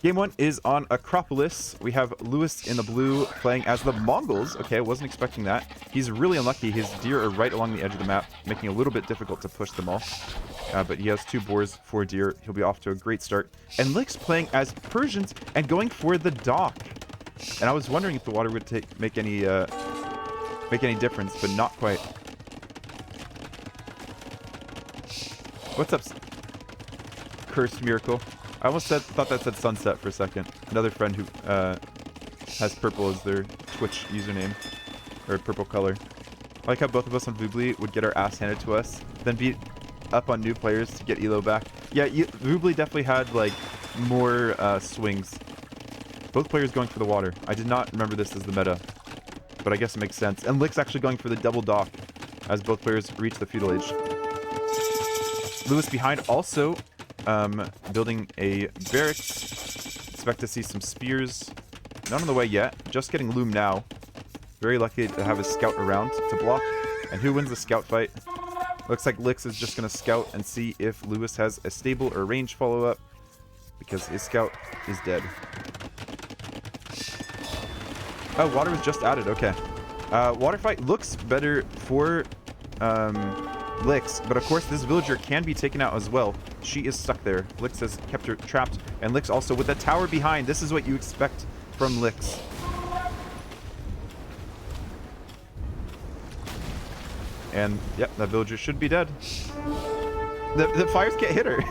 Game 1 is on Acropolis. We have Lewis in the blue playing as the Mongols. Okay, I wasn't expecting that. He's really unlucky. His deer are right along the edge of the map, making it a little bit difficult to push them all. But he has 2 boars, 4 deer. He'll be off to a great start. And Lick's playing as Persians and going for the dock. And I was wondering if the water would make any difference, but not quite. What's up, Cursed Miracle? I almost thought that said sunset for a second. Another friend who has purple as their Twitch username, or purple color. I like how both of us on Voobly would get our ass handed to us, then beat up on new players to get elo back. Yeah, Voobly definitely had like more swings. Both players going for the water. I did not remember this as the meta, but I guess it makes sense. And Lick's actually going for the double dock as both players reach the feudal age. Lewis behind also. Building a barracks. Expect to see some spears. Not on the way yet. Just getting loom now. Very lucky to have his scout around to block. And who wins the scout fight? Looks like Lix is just going to scout and see if Lewis has a stable or range follow-up. Because his scout is dead. Oh, water was just added. Okay. Water fight looks better for Lix, but of course this villager can be taken out as well. She is stuck there. Lix has kept her trapped, and Lix also with the tower behind. This is what you expect from Lix. And yep, that villager should be dead. The fires can't hit her.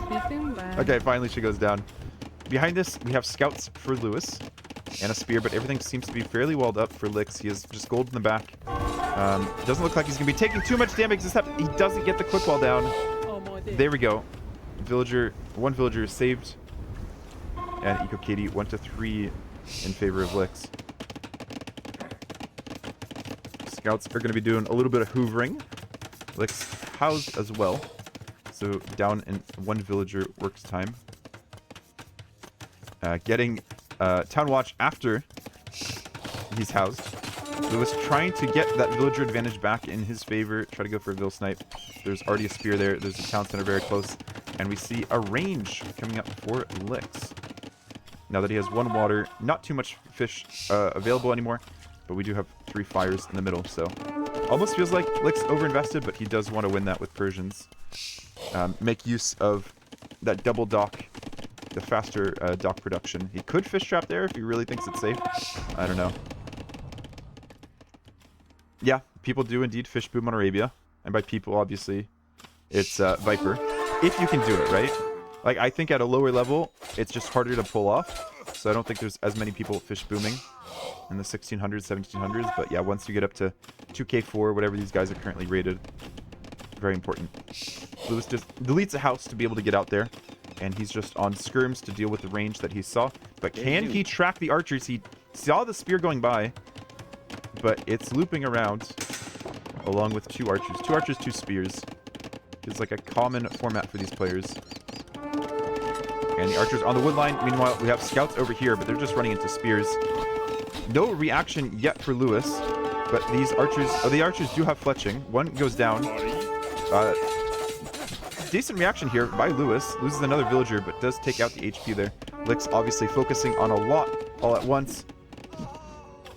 Okay, finally she goes down. Behind this, we have scouts for Lewis and a spear, but everything seems to be fairly walled up for Lix. He has just gold in the back. Doesn't look like he's going to be taking too much damage, except he doesn't get the quick wall down. There we go. One villager is saved. And Eco Katie 1-3 in favor of Lix. Scouts are going to be doing a little bit of hoovering. Lix housed as well. So down in 1 villager works time. Getting Town Watch after he's housed. Lewis trying to get that villager advantage back in his favor. Try to go for a Vill Snipe. There's already a spear there. There's a town center very close. And we see a range coming up for Lix. Now that he has 1 water, not too much fish available anymore. But we do have 3 fires in the middle. So almost feels like Lix overinvested, but he does want to win that with Persians. Make use of that double dock. The faster dock production. He could fish trap there if he really thinks it's safe. I don't know. Yeah, people do indeed fish boom on Arabia. And by people, obviously, it's Viper. If you can do it, right? Like, I think at a lower level, it's just harder to pull off. So I don't think there's as many people fish booming in the 1600s, 1700s. But yeah, once you get up to 2K4, whatever these guys are currently rated, very important. Lewis just deletes a house to be able to get out there. And he's just on skirms to deal with the range that he saw. But can he track the archers? He saw the spear going by. But it's looping around along with 2 archers. 2 archers, 2 spears. It's like a common format for these players. And the archers on the wood line. Meanwhile, we have scouts over here, but they're just running into spears. No reaction yet for Lewis. But these archers... Oh, the archers do have fletching. 1 goes down. Decent reaction here by Lewis. Loses another villager, but does take out the HP there. Lix obviously focusing on a lot all at once.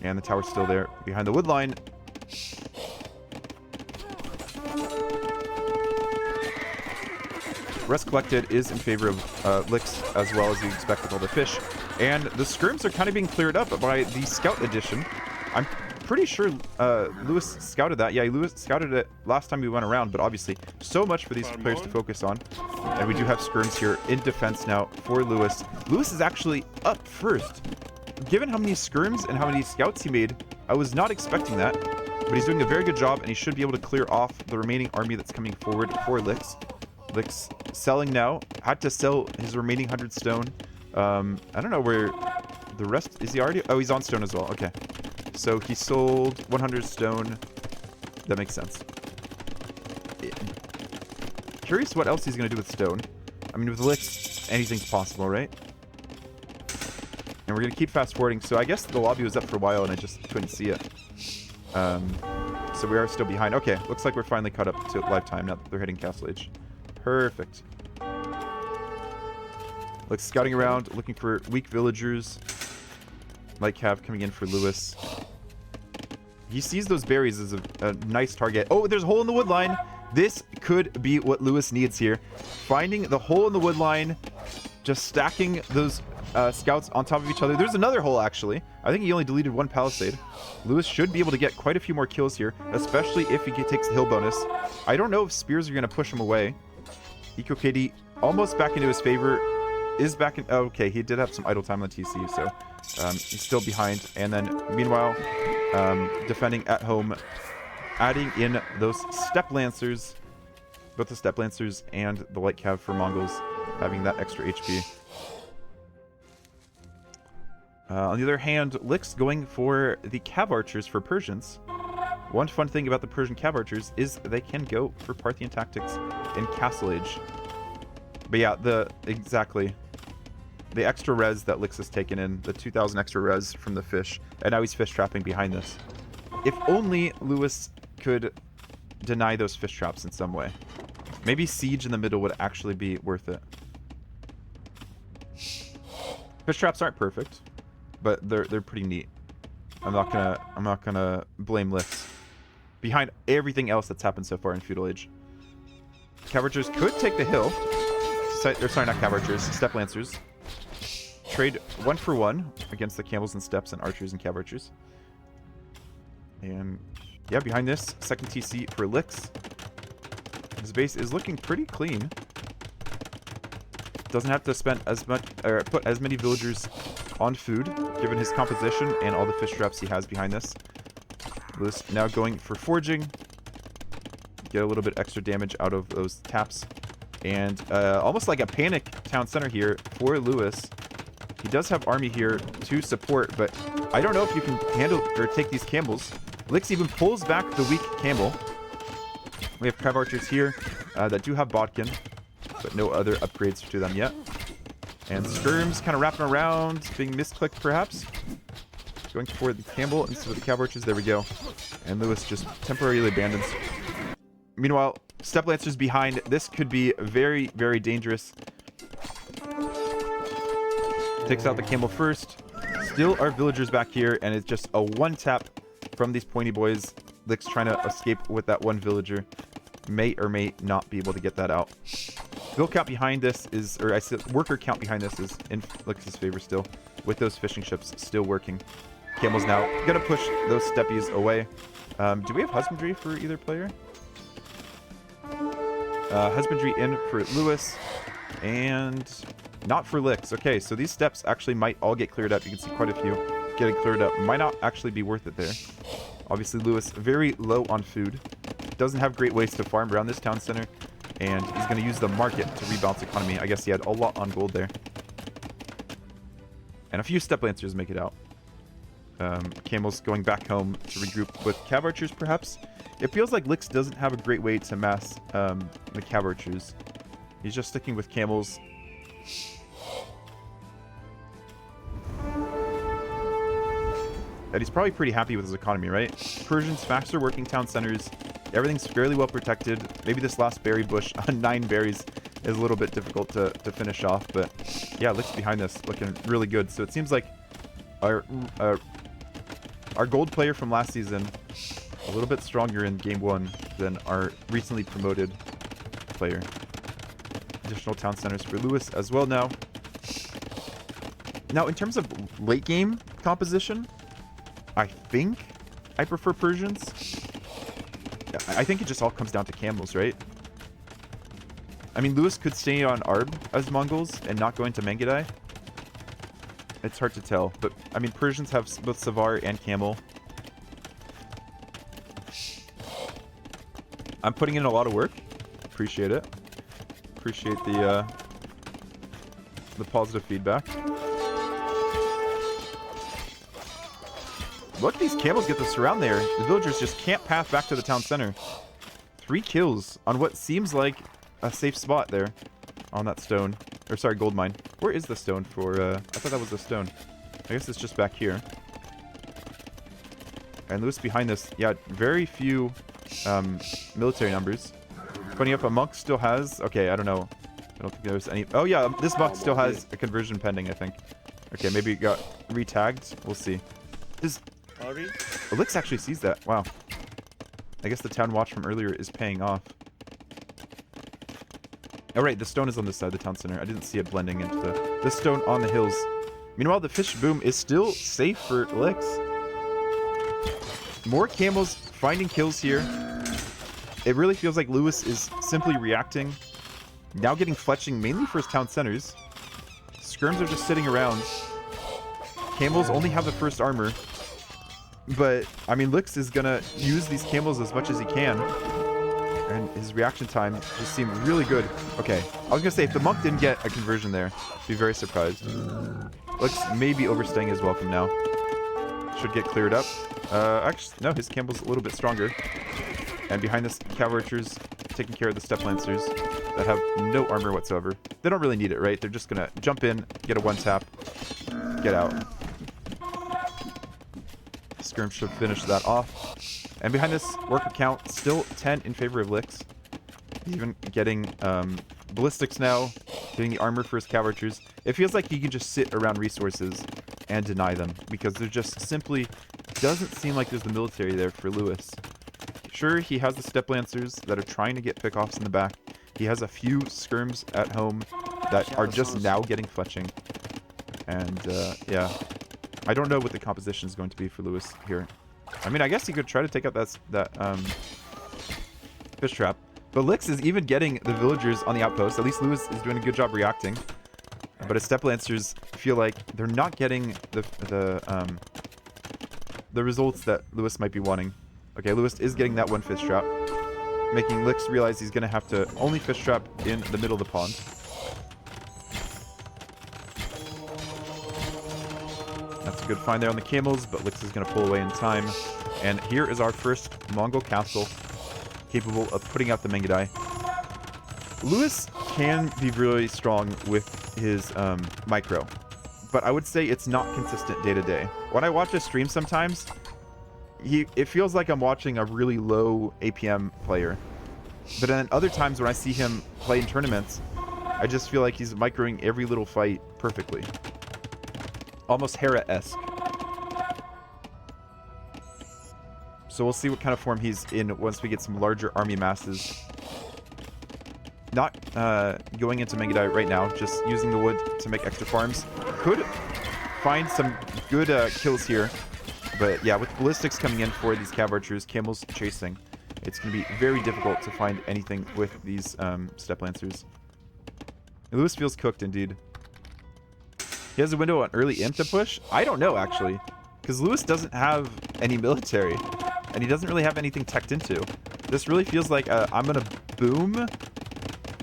And the tower's still there behind the wood line. Rest collected is in favor of Lix as well as you expect with all the fish. And the skirms are kind of being cleared up by the scout edition. I'm pretty sure Lewis scouted that. Yeah, Lewis scouted it last time we went around, but obviously so much for these players to focus on. And we do have skirms here in defense now for Lewis. Lewis is actually up first. Given how many skirms and how many scouts he made, I was not expecting that. But he's doing a very good job, and he should be able to clear off the remaining army that's coming forward for Lix. Lix selling now. Had to sell his remaining 100 stone. I don't know where the rest... Is he already... Oh, he's on stone as well. Okay. So he sold 100 stone. That makes sense. Curious what else he's going to do with stone. I mean, with Lix, anything's possible, right? And we're going to keep fast forwarding. So I guess the lobby was up for a while and I just couldn't see it. So we are still behind. Okay, looks like we're finally caught up to live time now that they're hitting Castle Age. Perfect. Like scouting around, looking for weak villagers. Light cav coming in for Lewis. He sees those berries as a nice target. Oh, there's a hole in the wood line. This could be what Lewis needs here. Finding the hole in the wood line, just stacking those scouts on top of each other. There's another hole, actually. I think he only deleted one palisade. Lewis should be able to get quite a few more kills here, especially if he takes the hill bonus. I don't know if spears are going to push him away. Eco KD almost back into his favor. Is back in... Oh, okay, he did have some idle time on TC, so he's still behind. And then, meanwhile, defending at home, adding in those Step Lancers. Both the Step Lancers and the Light Cav for Mongols, having that extra HP. On the other hand, Lick's going for the Cav Archers for Persians. One fun thing about the Persian Cav Archers is they can go for Parthian tactics in Castle Age. But yeah, exactly. The extra res that Lix has taken in, the 2,000 extra res from the fish, and now he's fish trapping behind this. If only Lewis could deny those fish traps in some way. Maybe siege in the middle would actually be worth it. Fish traps aren't perfect, but they're pretty neat. I'm not gonna blame Lix. Behind everything else that's happened so far in Feudal Age. Cav Archers could take the hill. Sorry, not Cav Archers, Step Lancers. Trade 1 for 1 against the Camels and Steps and Archers and Cav Archers. And yeah, behind this, second TC for Lix. His base is looking pretty clean. Doesn't have to spend as much, or put as many villagers on food, given his composition and all the fish traps he has behind this. Lewis now going for forging. Get a little bit extra damage out of those taps. And almost like a panic town center here for Lewis. He does have army here to support, but I don't know if you can handle or take these camels. Lix even pulls back the weak camel. We have Cav Archers here that do have Bodkin, but no other upgrades to them yet. And Skirms kind of wrapping around, being misclicked perhaps. Going for the camel instead of the Cav Archers. There we go. And Lewis just temporarily abandons. Meanwhile, Step Lancers behind. This could be very, very dangerous. Takes out the camel first. Still our villagers back here, and it's just a one tap from these pointy boys. Lick's trying to escape with that one villager. May or may not be able to get that out. Vill count behind this is, or I said worker count behind this is in Lick's favor still, with those fishing ships still working. Camel's now gonna push those steppies away. Do we have husbandry for either player? Husbandry in for Lewis, and not for Lix. Okay, so these steps actually might all get cleared up. You can see quite a few getting cleared up. Might not actually be worth it there. Obviously, Lewis very low on food. Doesn't have great ways to farm around this town center, and he's going to use the market to rebalance economy. I guess he had a lot on gold there. And a few Step Lancers make it out. Camel's going back home to regroup with Cav Archers, perhaps. It feels like Lix doesn't have a great way to mass the Cav Archers. He's just sticking with camels. And he's probably pretty happy with his economy, right? Persians, faster working town centers. Everything's fairly well protected. Maybe this last berry bush on 9 berries is a little bit difficult to finish off. But yeah, Lix behind this looking really good. So it seems like our gold player from last season a little bit stronger in game 1 than our recently promoted player. Additional town centers for Lewis as well now. Now, in terms of late game composition, I think I prefer Persians. I think it just all comes down to camels, right? I mean, Lewis could stay on Arb as Mongols and not go into Mangudai. It's hard to tell, but I mean, Persians have both Savar and Camel. I'm putting in a lot of work. Appreciate it. Appreciate the positive feedback. Look, these camels get the surround there. The villagers just can't path back to the town center. 3 kills on what seems like a safe spot there on that stone. Or sorry, gold mine. Where is the stone for, I thought that was the stone. I guess it's just back here. And Lewis behind this, yeah, very few military numbers. Funny enough, a monk still has, okay, I don't know. I don't think there's any... Oh, yeah, this box still has a conversion pending, I think. Okay, maybe it got re-tagged. We'll see. This... Elix actually sees that. Wow. I guess the town watch from earlier is paying off. Oh, right, the stone is on this side of the town center. I didn't see it blending into the stone on the hills. Meanwhile, the fish boom is still safe for Elix. More camels finding kills here. It really feels like Lewis is simply reacting. Now getting fletching mainly for his town centers. Skirms are just sitting around. Camels only have the first armor. But, I mean, Lix is going to use these camels as much as he can. And his reaction time just seemed really good. Okay, I was going to say, if the monk didn't get a conversion there, I'd be very surprised. Lix may be overstaying his welcome now. Should get cleared up. Actually, no, his camel's a little bit stronger. And behind this, cavalry archers taking care of the step lancers that have no armor whatsoever. They don't really need it, right? They're just going to jump in, get a one-tap, get out. Skirm should finish that off. And behind this worker count, still 10 in favor of Lix. Even getting ballistics now, getting the armor for his cavalry archers. It feels like he can just sit around resources and deny them, because there just simply doesn't seem like there's the military there for Lewis. Sure, he has the step lancers that are trying to get pickoffs in the back. He has a few skirms at home that are just now getting fletching. And yeah, I don't know what the composition is going to be for Lewis here. I mean, I guess he could try to take out that fish trap. But Lix is even getting the villagers on the outpost. At least Lewis is doing a good job reacting. But his step lancers feel like they're not getting the results that Lewis might be wanting. Okay, Lewis is getting that one fish trap, making Lix realize he's going to have to only fish trap in the middle of the pond. That's a good find there on the camels, but Lix is going to pull away in time. And here is our first Mongol castle, capable of putting out the Mengadai. Lewis can be really strong with his micro, but I would say it's not consistent day to day. When I watch a stream sometimes, it feels like I'm watching a really low APM player. But then other times when I see him play in tournaments, I just feel like he's microing every little fight perfectly. Almost Hera-esque. So we'll see what kind of form he's in once we get some larger army masses. Not going into Mengadai right now, just using the wood to make extra farms. Could find some good kills here. But yeah, with ballistics coming in for these cav archers, camels chasing, it's going to be very difficult to find anything with these step lancers. Lewis feels cooked indeed. He has a window on early imp to push? I don't know, actually. Because Lewis doesn't have any military. And he doesn't really have anything teched into. This really feels like I'm going to boom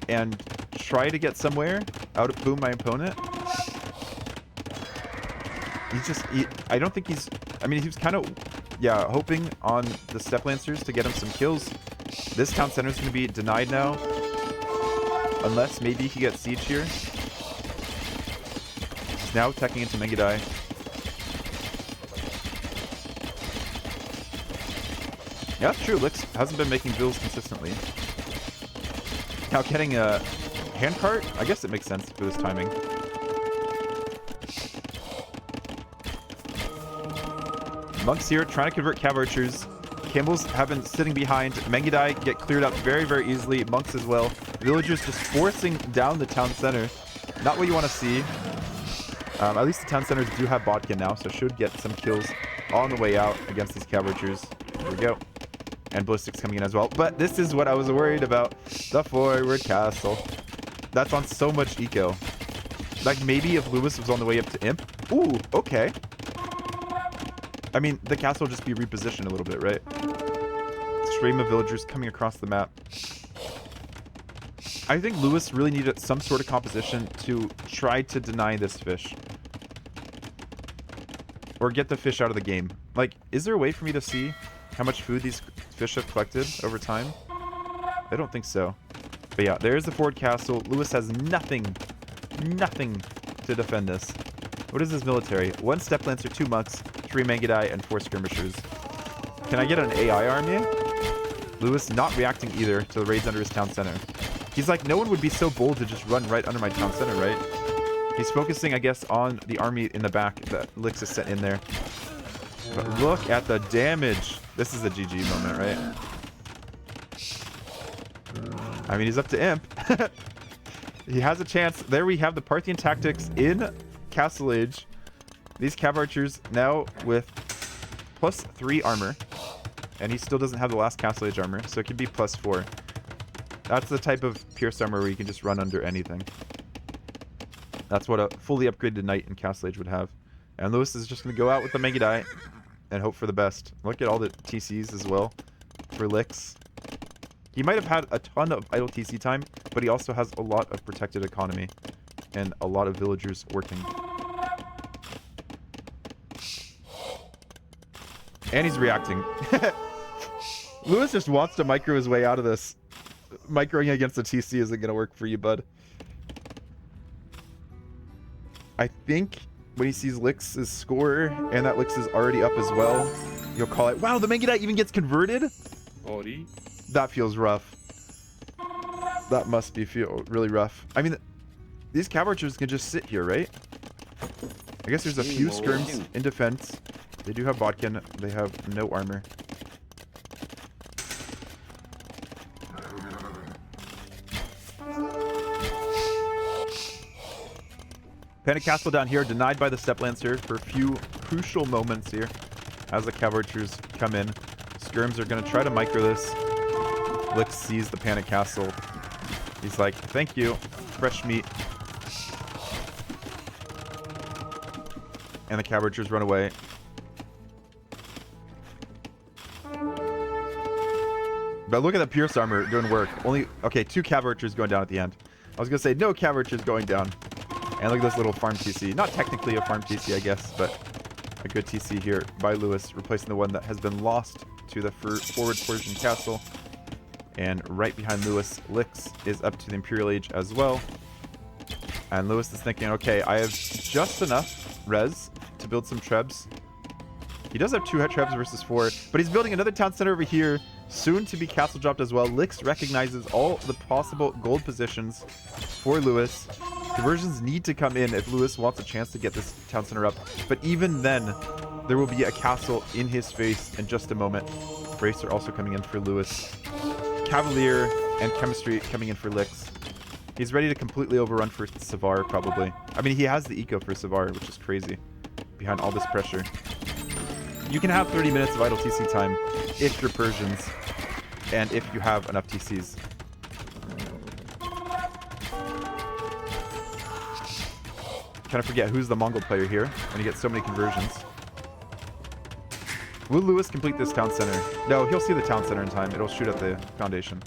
and try to get somewhere out of boom my opponent. I don't think he's... I mean, he was kind of, yeah, hoping on the step lancers to get him some kills. This town center is going to be denied now. Unless maybe he gets siege here. He's now teching into Mengadai. Yeah, that's true. Lix hasn't been making bills consistently. Now getting a handcart, I guess it makes sense for this timing. Monks here trying to convert cav archers. Camels have been sitting behind. Mengadai get cleared up very, very easily. Monks as well. Villagers just forcing down the town center. Not what you want to see. At least the town centers do have Bodkin now, so should get some kills on the way out against these cav archers. Here we go. And ballistics coming in as well. But this is what I was worried about. The forward castle. That's on so much eco. Like maybe if Lewis was on the way up to imp. Ooh, okay. I mean, the castle will just be repositioned a little bit, right? Stream of villagers coming across the map. I think Lewis really needed some sort of composition to try to deny this fish. Or get the fish out of the game. Like, is there a way for me to see how much food these fish have collected over time? I don't think so. But yeah, there's the forward castle. Lewis has nothing to defend this. What is this military? 1 step lancer, 2 monks, 3 Mengadai, and 4 skirmishers. Can I get an AI army? Lewis not reacting either to the raids under his town center. He's like, no one would be so bold to just run right under my town center, right? He's focusing, I guess, on the army in the back that Lix is sent in there. But look at the damage. This is a GG moment, right? I mean, he's up to Imp. He has a chance. There we have the Parthian tactics in Castle Age. These Cav Archers now with +3 armor. And he still doesn't have the last Castle Age armor, so it could be +4. That's the type of Pierce armor where you can just run under anything. That's what a fully upgraded knight in Castle Age would have. And Lewis is just going to go out with the Mega Die and hope for the best. Look at all the TCs as well for Lix. He might have had a ton of idle TC time, but he also has a lot of protected economy and a lot of villagers working. And he's reacting. Lewis just wants to micro his way out of this. Microing against the TC isn't going to work for you, bud. I think when he sees Lix's score and that Lix is already up as well, you'll call it, wow, the Mega Die even gets converted? That feels rough. That must feel really rough. I mean, these Cav Archers can just sit here, right? I guess there's a few skirms in defense. They do have Bodkin. They have no armor. Panic Castle down here, denied by the Step Lancer for a few crucial moments here as the Cav Archers come in. Skirms are going to try to micro this. Lix sees the Panic Castle. He's like, thank you, fresh meat. And the Cav Archers run away. But look at the Pierce armor doing work. Only, okay, 2 Cav Archers going down at the end. I was going to say, no Cav Archers going down. And look at this little farm TC. Not technically a farm TC, I guess, but a good TC here by Lewis, replacing the one that has been lost to the forward Persian castle. And right behind Lewis, Lix is up to the Imperial Age as well. And Lewis is thinking, okay, I have just enough res to build some trebs. He does have 2 trebs versus 4, but he's building another town center over here, soon to be castle dropped as well. Lix recognizes all the possible gold positions for Lewis. Conversions need to come in if Lewis wants a chance to get this town center up. But even then, there will be a castle in his face in just a moment. Bracer also coming in for Lewis. Cavalier and Chemistry coming in for Lix. He's ready to completely overrun for Savar, probably. I mean, he has the eco for Savar, which is crazy, behind all this pressure. You can have 30 minutes of idle TC time if you're Persians, and if you have enough TCs. Kind of forget who's the Mongol player here, when you get so many conversions. Will Lewis complete this town center? No, he'll see the town center in time. It'll shoot at the foundation.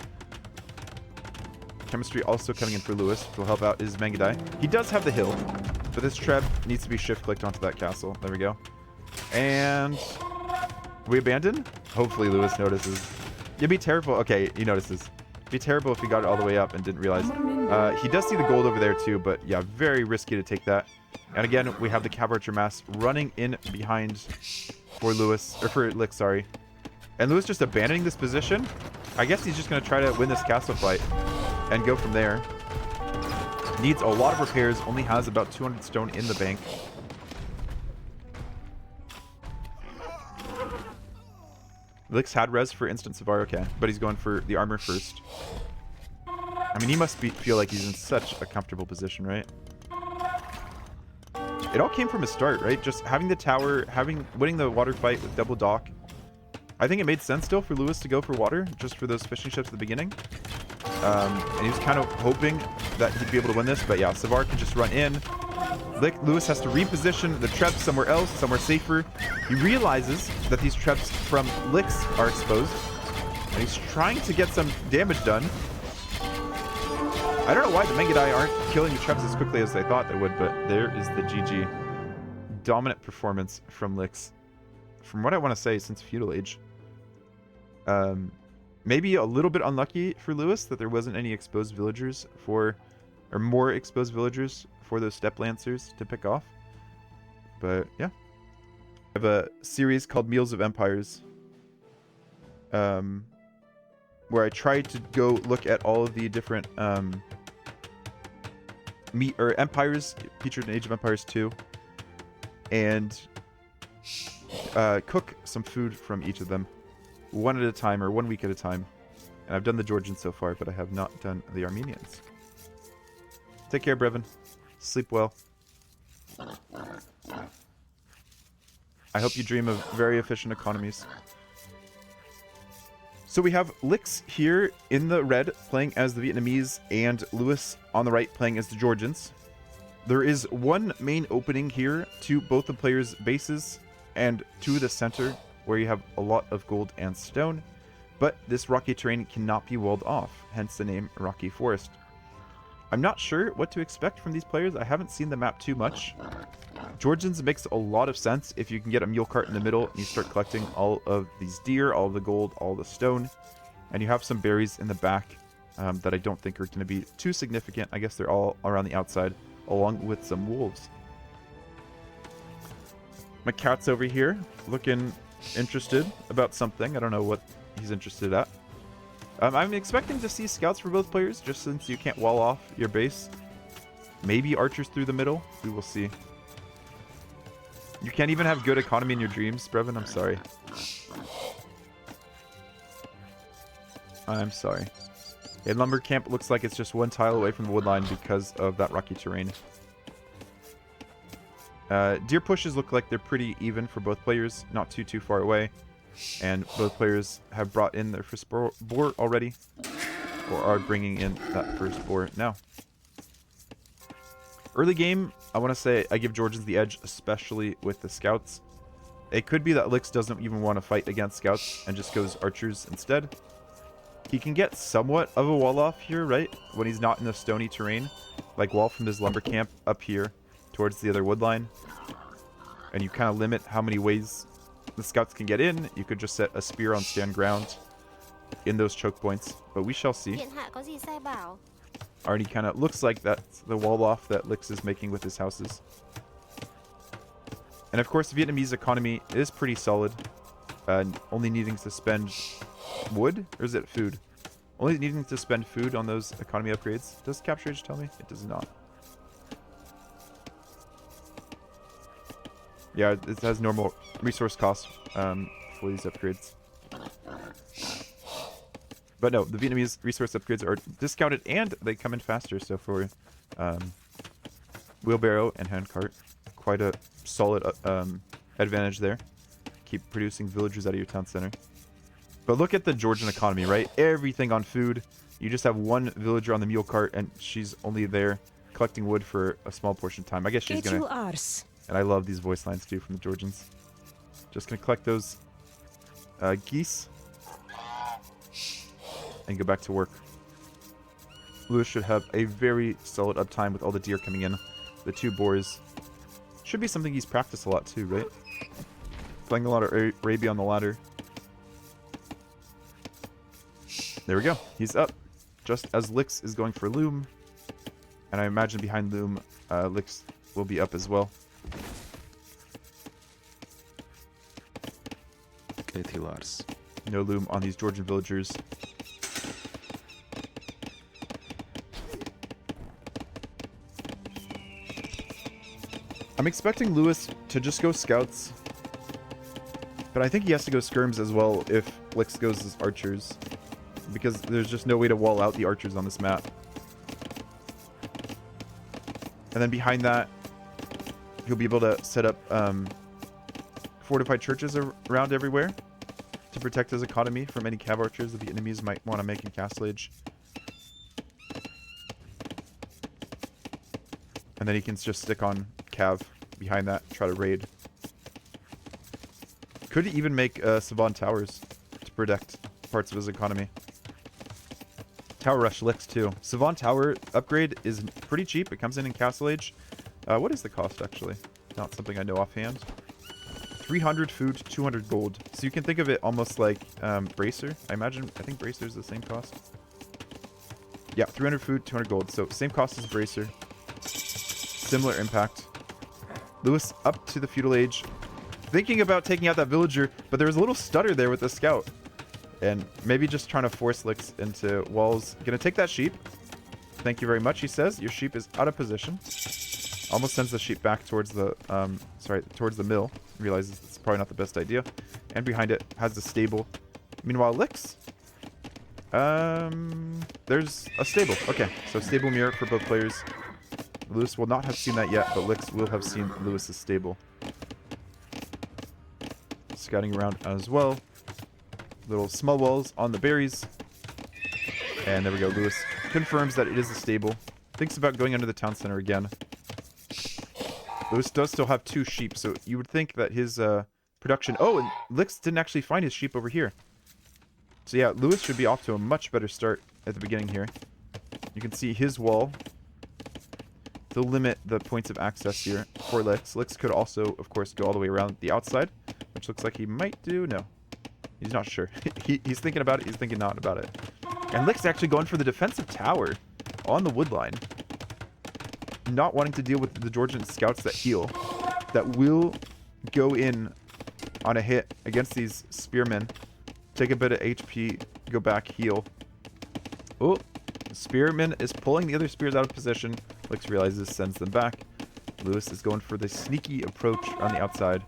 Chemistry also coming in for Lewis, which will help out his Mega Die. He does have the hill, but this Treb needs to be shift-clicked onto that castle. There we go. And we abandon? Hopefully Lewis notices. It'd be terrible. Okay, he notices. It'd be terrible if he got it all the way up and didn't realize. He does see the gold over there too, but yeah, very risky to take that. And again, we have the Cav Archer mass running in behind for Lewis, or for Lix, sorry. And Lewis just abandoning this position. I guess he's just going to try to win this castle fight and go from there. Needs a lot of repairs, only has about 200 stone in the bank. Lix had res for instant Savar, okay, but he's going for the armor first. I mean, he must feel like he's in such a comfortable position, right? It all came from his start, right? Just having the tower, winning the water fight with double dock. I think it made sense still for Lewis to go for water, just for those fishing ships at the beginning. And he was kind of hoping that he'd be able to win this, but yeah, Savar can just run in. Lewis has to reposition the Trebs somewhere else, somewhere safer. He realizes that these Trebs from Lix are exposed, and he's trying to get some damage done. I don't know why the Mega Die aren't killing the Trebs as quickly as they thought they would, but there is the GG. Dominant performance from Lix. From what I want to say, since Feudal Age. Maybe a little bit unlucky for Lewis that there wasn't any exposed villagers for, or more exposed villagers for those Step Lancers to pick off. But yeah. I have a series called Meals of Empires. where I tried to go look at all of the different empires featured in Age of Empires 2 and cook some food from each of them, one at a time or 1 week at a time. And I've done the Georgians so far, but I have not done the Armenians. Take care, Brevin. Sleep well. I hope you dream of very efficient economies. So we have Lix here in the red playing as the Vietnamese and Lewis on the right playing as the Georgians. There is one main opening here to both the players' bases and to the center where you have a lot of gold and stone. But this rocky terrain cannot be walled off, hence the name Rocky Forest. I'm not sure what to expect from these players. I haven't seen the map too much. Georgians makes a lot of sense if you can get a mule cart in the middle and you start collecting all of these deer, all of the gold, all the stone. And you have some berries in the back that I don't think are going to be too significant. I guess they're all around the outside, along with some wolves. My cat's over here, looking interested about something. I don't know what he's interested at. I'm expecting to see scouts for both players, just since you can't wall off your base. Maybe archers through the middle. We will see. You can't even have good economy in your dreams, Brevin. I'm sorry. I'm sorry. A lumber camp looks like it's just one tile away from the wood line because of that rocky terrain. Deer pushes look like they're pretty even for both players, not too far away. And both players have brought in their first boar already, or are bringing in that first boar now. Early game, I want to say I give Georgians the edge, especially with the scouts. It could be that Lix doesn't even want to fight against scouts and just goes archers instead. He can get somewhat of a wall off here, right? When he's not in the stony terrain. Like wall from his lumber camp up here towards the other wood line. And you kind of limit how many ways the scouts can get in. You could just set a spear on stand ground in those choke points, but we shall see. Already kind of looks like that's the wall off that Lix is making with his houses. And of course, the Vietnamese economy is pretty solid. Only needing to spend wood, or is it food? Only needing to spend food on those economy upgrades. Does Capture Age tell me? It does not. Yeah, it has normal resource costs for these upgrades. But no, the Vietnamese resource upgrades are discounted and they come in faster. So for wheelbarrow and handcart, quite a solid advantage there. Keep producing villagers out of your town center. But look at the Georgian economy, right? Everything on food. You just have one villager on the mule cart and she's only there collecting wood for a small portion of time. I guess she's going to... And I love these voice lines too from the Georgians. Just gonna collect those geese and go back to work. Lewis should have a very solid uptime with all the deer coming in. The 2 boars. Should be something he's practiced a lot too, right? Playing a lot of Arabia on the ladder. There we go. He's up. Just as Lix is going for Loom. And I imagine behind Loom, Lix will be up as well. No loom on these Georgian villagers. I'm expecting Lewis to just go scouts. But I think he has to go skirms as well if Lix goes as archers. Because there's just no way to wall out the archers on this map. And then behind that, he'll be able to set up fortified churches around everywhere to protect his economy from any cav archers the Vietnamese might want to make in Castle Age. And then he can just stick on cav behind that, try to raid. Could he even make Savon Towers to protect parts of his economy? Tower Rush Lix too. Savon Tower upgrade is pretty cheap. It comes in Castle Age. What is the cost actually? Not something I know offhand. 300 food, 200 gold. So you can think of it almost like Bracer. I think Bracer is the same cost. Yeah, 300 food, 200 gold. So same cost as Bracer. Similar impact. Lewis up to the feudal age. Thinking about taking out that villager, but there was a little stutter there with the scout. And maybe just trying to force Lix into walls. Gonna take that sheep. Thank you very much, he says. Your sheep is out of position. Almost sends the sheep back towards the, towards the mill. Realizes it's probably not the best idea. And behind it has the stable. Meanwhile, Lix. There's a stable. Okay, so stable mirror for both players. Lewis will not have seen that yet, but Lix will have seen Lewis's stable. Scouting around as well. Little small walls on the berries. And there we go. Lewis confirms that it is a stable. Thinks about going under the town center again. Lewis does still have 2 sheep, so you would think that his production... Oh, and Lix didn't actually find his sheep over here. So yeah, Lewis should be off to a much better start at the beginning here. You can see his wall to limit the points of access here for Lix. Lix could also, of course, go all the way around the outside, which looks like he might do. No, he's not sure. He's thinking about it. He's thinking not about it. And Lix actually going for the defensive tower on the wood line. Not wanting to deal with the Georgian scouts that heal. That will go in on a hit against these spearmen. Take a bit of HP, go back, heal. Oh, the spearman is pulling the other spears out of position. Lix realizes, sends them back. Lewis is going for the sneaky approach on the outside.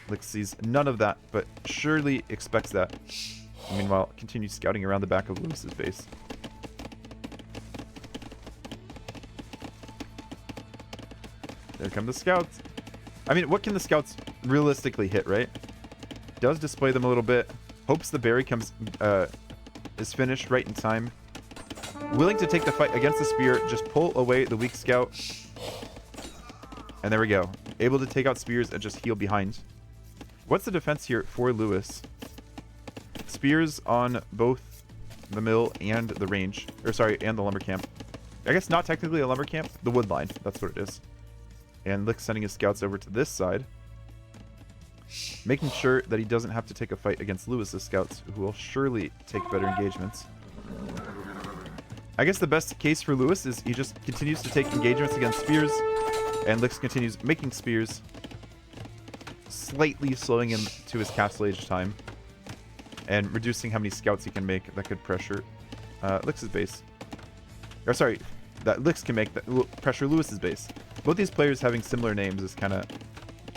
Lix sees none of that, but surely expects that. Meanwhile, continues scouting around the back of Lewis's base. There come the scouts. I mean, what can the scouts realistically hit, right? Does display them a little bit. Hopes the berry comes, is finished right in time. Willing to take the fight against the spear. Just pull away the weak scout. And there we go. Able to take out spears and just heal behind. What's the defense here for Lewis? Spears on both the mill and the range. Or sorry, and the lumber camp. I guess not technically a lumber camp. The wood line. That's what it is. And Lix sending his scouts over to this side. Making sure that he doesn't have to take a fight against Lewis's scouts, who will surely take better engagements. I guess the best case for Lewis is he just continues to take engagements against spears, and Lix continues making spears, slightly slowing him to his castle age time, and reducing how many scouts he can make that could pressure Lix's base. Or sorry, that Lix can make that pressure Lewis's base. Both these players having similar names is kind of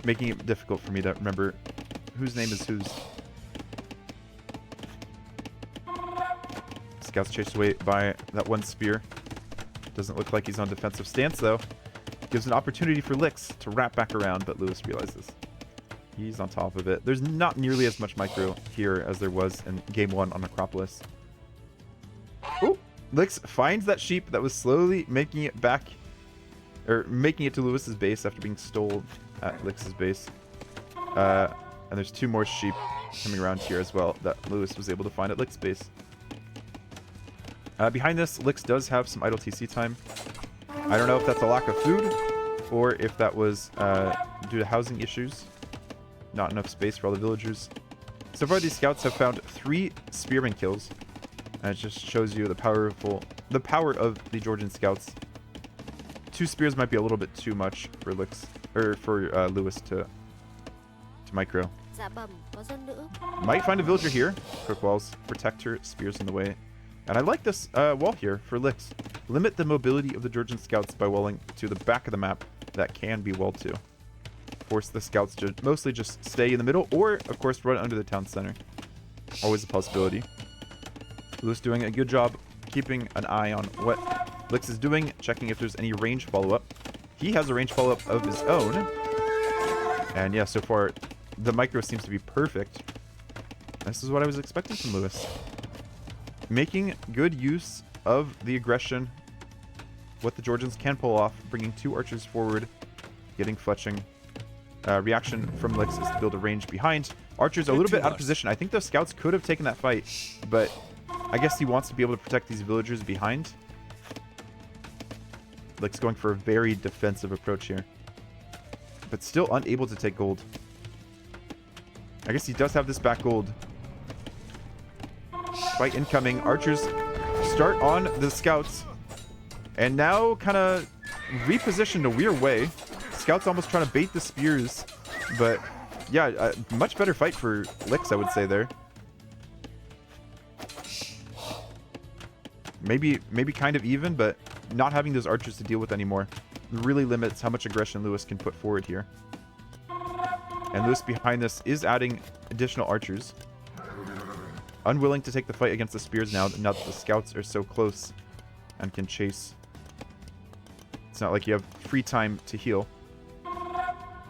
making it difficult for me to remember whose name is whose. Scouts chased away by that one spear. Doesn't look like he's on defensive stance, though. Gives an opportunity for Lix to wrap back around, but Lewis realizes he's on top of it. There's not nearly as much micro here as there was in Game 1 on Acropolis. Ooh! Lix finds that sheep that was slowly making it back, or making it to Lewis's base after being stolen at Lix's base. And there's 2 more sheep coming around here as well that Lewis was able to find at Lix's base. Behind this, Lix does have some idle TC time. I don't know if that's a lack of food or if that was due to housing issues. Not enough space for all the villagers. So far, these scouts have found 3 spearman kills. And it just shows you the power of the Georgian scouts. 2 spears might be a little bit too much for Lix, or for Lewis to micro. Might find a villager here. Quick walls protect her, spears in the way. And I like this wall here for Lix. Limit the mobility of the Georgian scouts by walling to the back of the map that can be walled to. Force the scouts to mostly just stay in the middle, or of course run under the town center. Always a possibility. Lewis doing a good job keeping an eye on what Lix is doing, checking if there's any range follow-up. He has a range follow-up of his own. And yeah, so far the micro seems to be perfect. This is what I was expecting from Lewis. Making good use of the aggression, what the Georgians can pull off, bringing 2 archers forward, getting fletching. Reaction from Lix is to build a range behind. Archers a little bit out of position. I think those scouts could have taken that fight, but I guess he wants to be able to protect these villagers behind. Lix going for a very defensive approach here, but still unable to take gold. I guess he does have this back gold. Fight incoming. Archers start on the scouts, and now kind of repositioned a weird way. Scouts almost trying to bait the spears, but yeah, a much better fight for Lix, I would say there. Maybe kind of even, but not having those archers to deal with anymore really limits how much aggression Lewis can put forward here. And Lewis behind this is adding additional archers. Unwilling to take the fight against the spears now that the scouts are so close and can chase. It's not like you have free time to heal.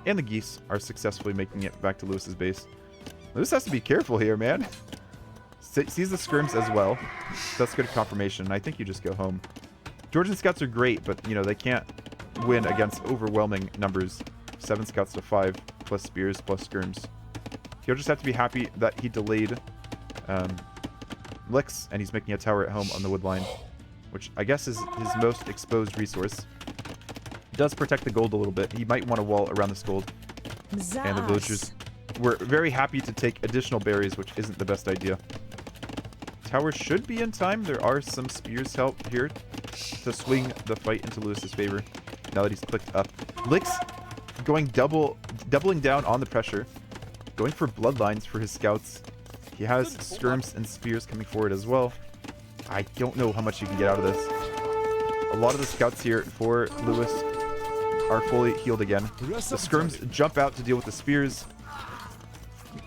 And the geese are successfully making it back to Lewis's base. Lewis has to be careful here, man. Sees the scrims as well. That's good confirmation. I think you just go home. Georgian scouts are great, but, you know, they can't win against overwhelming numbers. 7 scouts to 5, plus spears, plus skirms. He'll just have to be happy that he delayed Licks, and he's making a tower at home on the wood line, which I guess is his most exposed resource. Does protect the gold a little bit. He might want a wall around this gold. Zaz. And the villagers were very happy to take additional berries, which isn't the best idea. Tower should be in time. There are some spears help here to swing the fight into Lewis's favor now that he's clicked up. Licks going doubling down on the pressure, going for bloodlines for his scouts. He has skirms and spears coming forward as well. I don't know how much you can get out of this. A lot of the scouts here for Lewis are fully healed again. The skirms jump out to deal with the spears.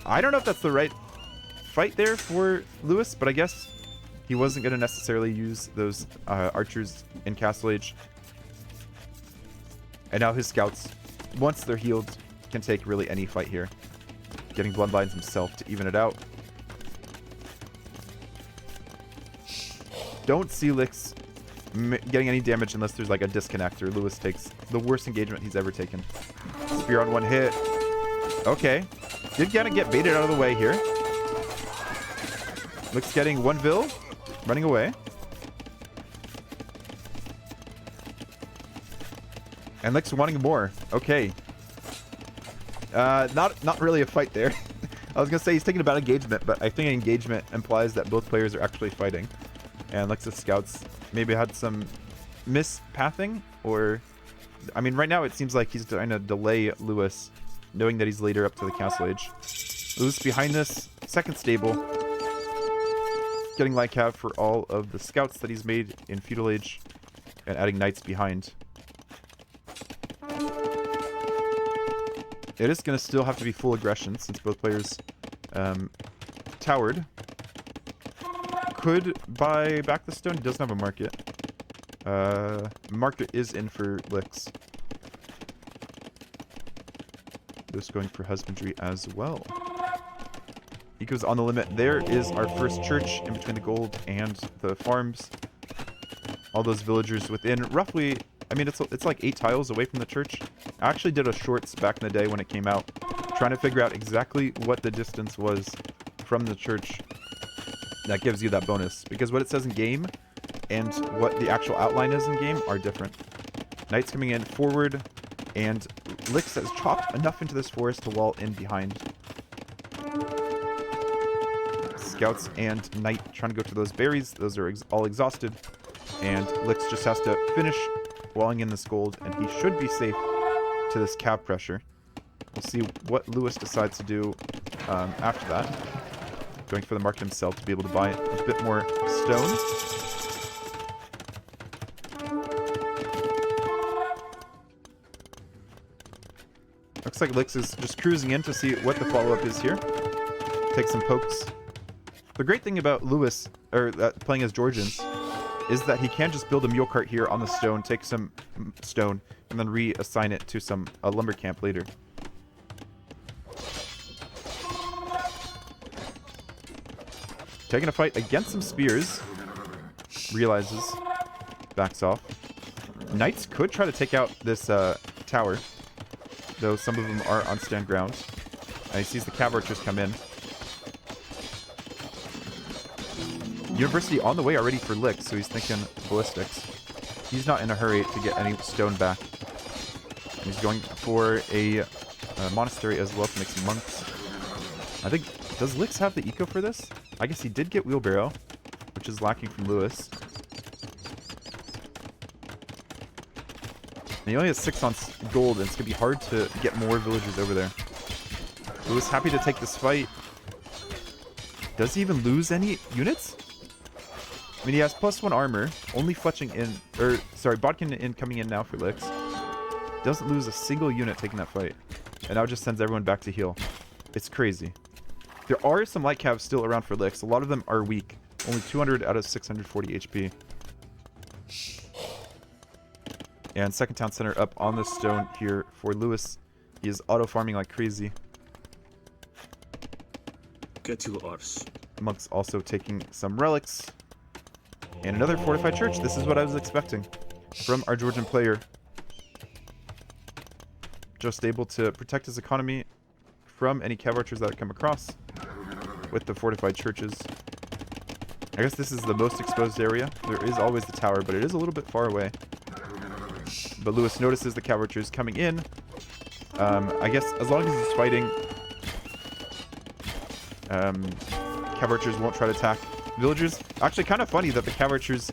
I don't know if that's the right fight there for Lewis, but I guess he wasn't going to necessarily use those archers in Castle Age. And now his scouts, once they're healed, can take really any fight here. Getting bloodlines himself to even it out. Don't see Licks getting any damage unless there's like a disconnect or Lewis takes the worst engagement he's ever taken. Spear on one hit. Okay. Did kind of get baited out of the way here. Licks getting one vill, running away. And Licks wanting more. Okay. Not really a fight there. I was going to say he's taking a bad engagement, but I think engagement implies that both players are actually fighting. And Lex's scouts maybe had some mispathing, or... I mean, right now it seems like he's trying to delay Lewis, knowing that he's later up to the Castle Age. Lewis behind this, second stable. Getting light cav for all of the scouts that he's made in Feudal Age, and adding knights behind. It is going to still have to be full aggression, since both players towered. Could buy back the stone. He doesn't have a market. Market is in for Licks. Just going for husbandry as well. Eco's on the limit. There is our first church in between the gold and the farms. All those villagers within roughly... I mean, it's like 8 tiles away from the church. I actually did a shorts back in the day when it came out, trying to figure out exactly what the distance was from the church. That gives you that bonus, because what it says in game and what the actual outline is in game are different. Knights coming in forward, and Licks has chopped enough into this forest to wall in behind. Scouts and Knight trying to go to those berries. Those are all exhausted, and Licks just has to finish walling in this gold, and he should be safe to this cav pressure. We'll see what Lewis decides to do after that. Going for the market himself to be able to buy a bit more stone. Looks like Licks is just cruising in to see what the follow-up is here. Take some pokes. The great thing about Lewis, or playing as Georgians, is that he can just build a mule cart here on the stone, take some stone, and then reassign it to a lumber camp later. Taking a fight against some spears. Realizes. Backs off. Knights could try to take out this tower, though some of them are on stand ground. And he sees the cav archers come in. University on the way already for Licks, so he's thinking ballistics. He's not in a hurry to get any stone back. And he's going for a monastery as well to make some monks. I think, does Licks have the eco for this? I guess he did get wheelbarrow, which is lacking from Lewis. And he only has 6 on gold, and it's going to be hard to get more villagers over there. Lewis happy to take this fight. Does he even lose any units? I mean, he has +1 armor, only fletching in, or sorry, Bodkin in coming in now for Licks. Doesn't lose a single unit taking that fight. And now just sends everyone back to heal. It's crazy. There are some light cavs still around for Licks. A lot of them are weak. Only 200 out of 640 HP. And second town center up on the stone here for Lewis. He is auto-farming like crazy. Get to ours. Monk's also taking some relics. And another fortified church. This is what I was expecting from our Georgian player. Just able to protect his economy from any cav archers that come across with the fortified churches. I guess this is the most exposed area. There is always the tower, but it is a little bit far away. But Lewis notices the cav archers coming in. I guess as long as he's fighting, cav archers won't try to attack villagers. Actually, kind of funny that the cav archers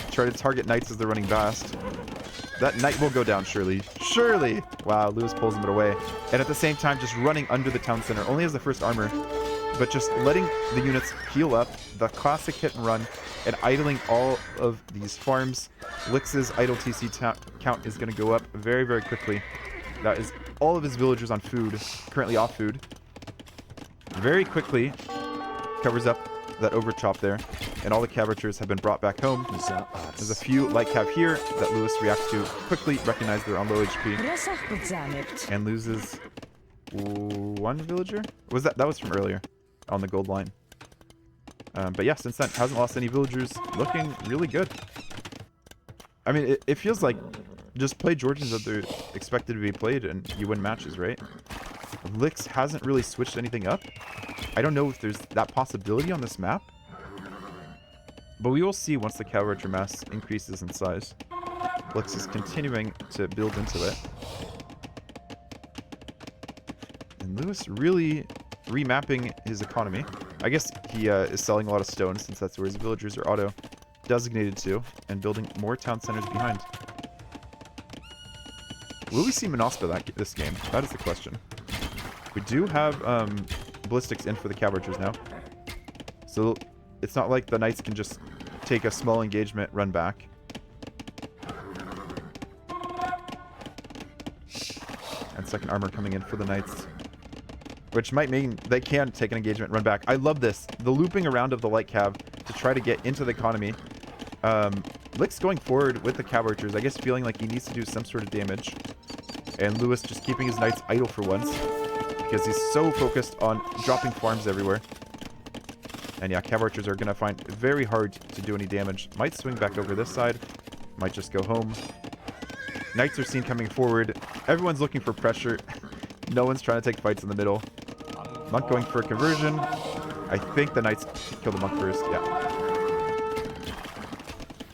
try to target knights as they're running past. That knight will go down, surely. Surely! Wow, Lewis pulls him away. And at the same time, just running under the town center. Only has the first armor, but just letting the units heal up. The classic hit and run. And idling all of these farms. Lix's idle TC count is going to go up very, very quickly. That is all of his villagers on food. Currently off food. Very quickly covers up that overchop there. And all the cav archers have been brought back home. There's a few light cav here that Lewis reacts to quickly, recognize they're on low HP. And loses one villager? That was from earlier on the gold line. But yeah, since then, hasn't lost any villagers. Looking really good. I mean, it feels like just play Georgians that they're expected to be played and you win matches, right? Lix hasn't really switched anything up. I don't know if there's that possibility on this map. But we will see once the cav archer mass increases in size. Lix is continuing to build into it. And Lewis really remapping his economy. I guess he is selling a lot of stone since that's where his villagers are auto designated to, and building more town centers behind. Will we see Monospa this game? That is the question. We do have ballistics in for the cav archers now. So it's not like the knights can just take a small engagement, run back. And second armor coming in for the knights. Which might mean they can take an engagement, run back. I love this. The looping around of the light cav to try to get into the economy. Lick's going forward with the cav archers, I guess feeling like he needs to do some sort of damage. And Lewis just keeping his knights idle for once. Because he's so focused on dropping farms everywhere. And yeah, cav archers are going to find it very hard to do any damage. Might swing back over this side. Might just go home. Knights are seen coming forward. Everyone's looking for pressure. No one's trying to take fights in the middle. Monk going for a conversion. I think the knights kill the monk first. Yeah.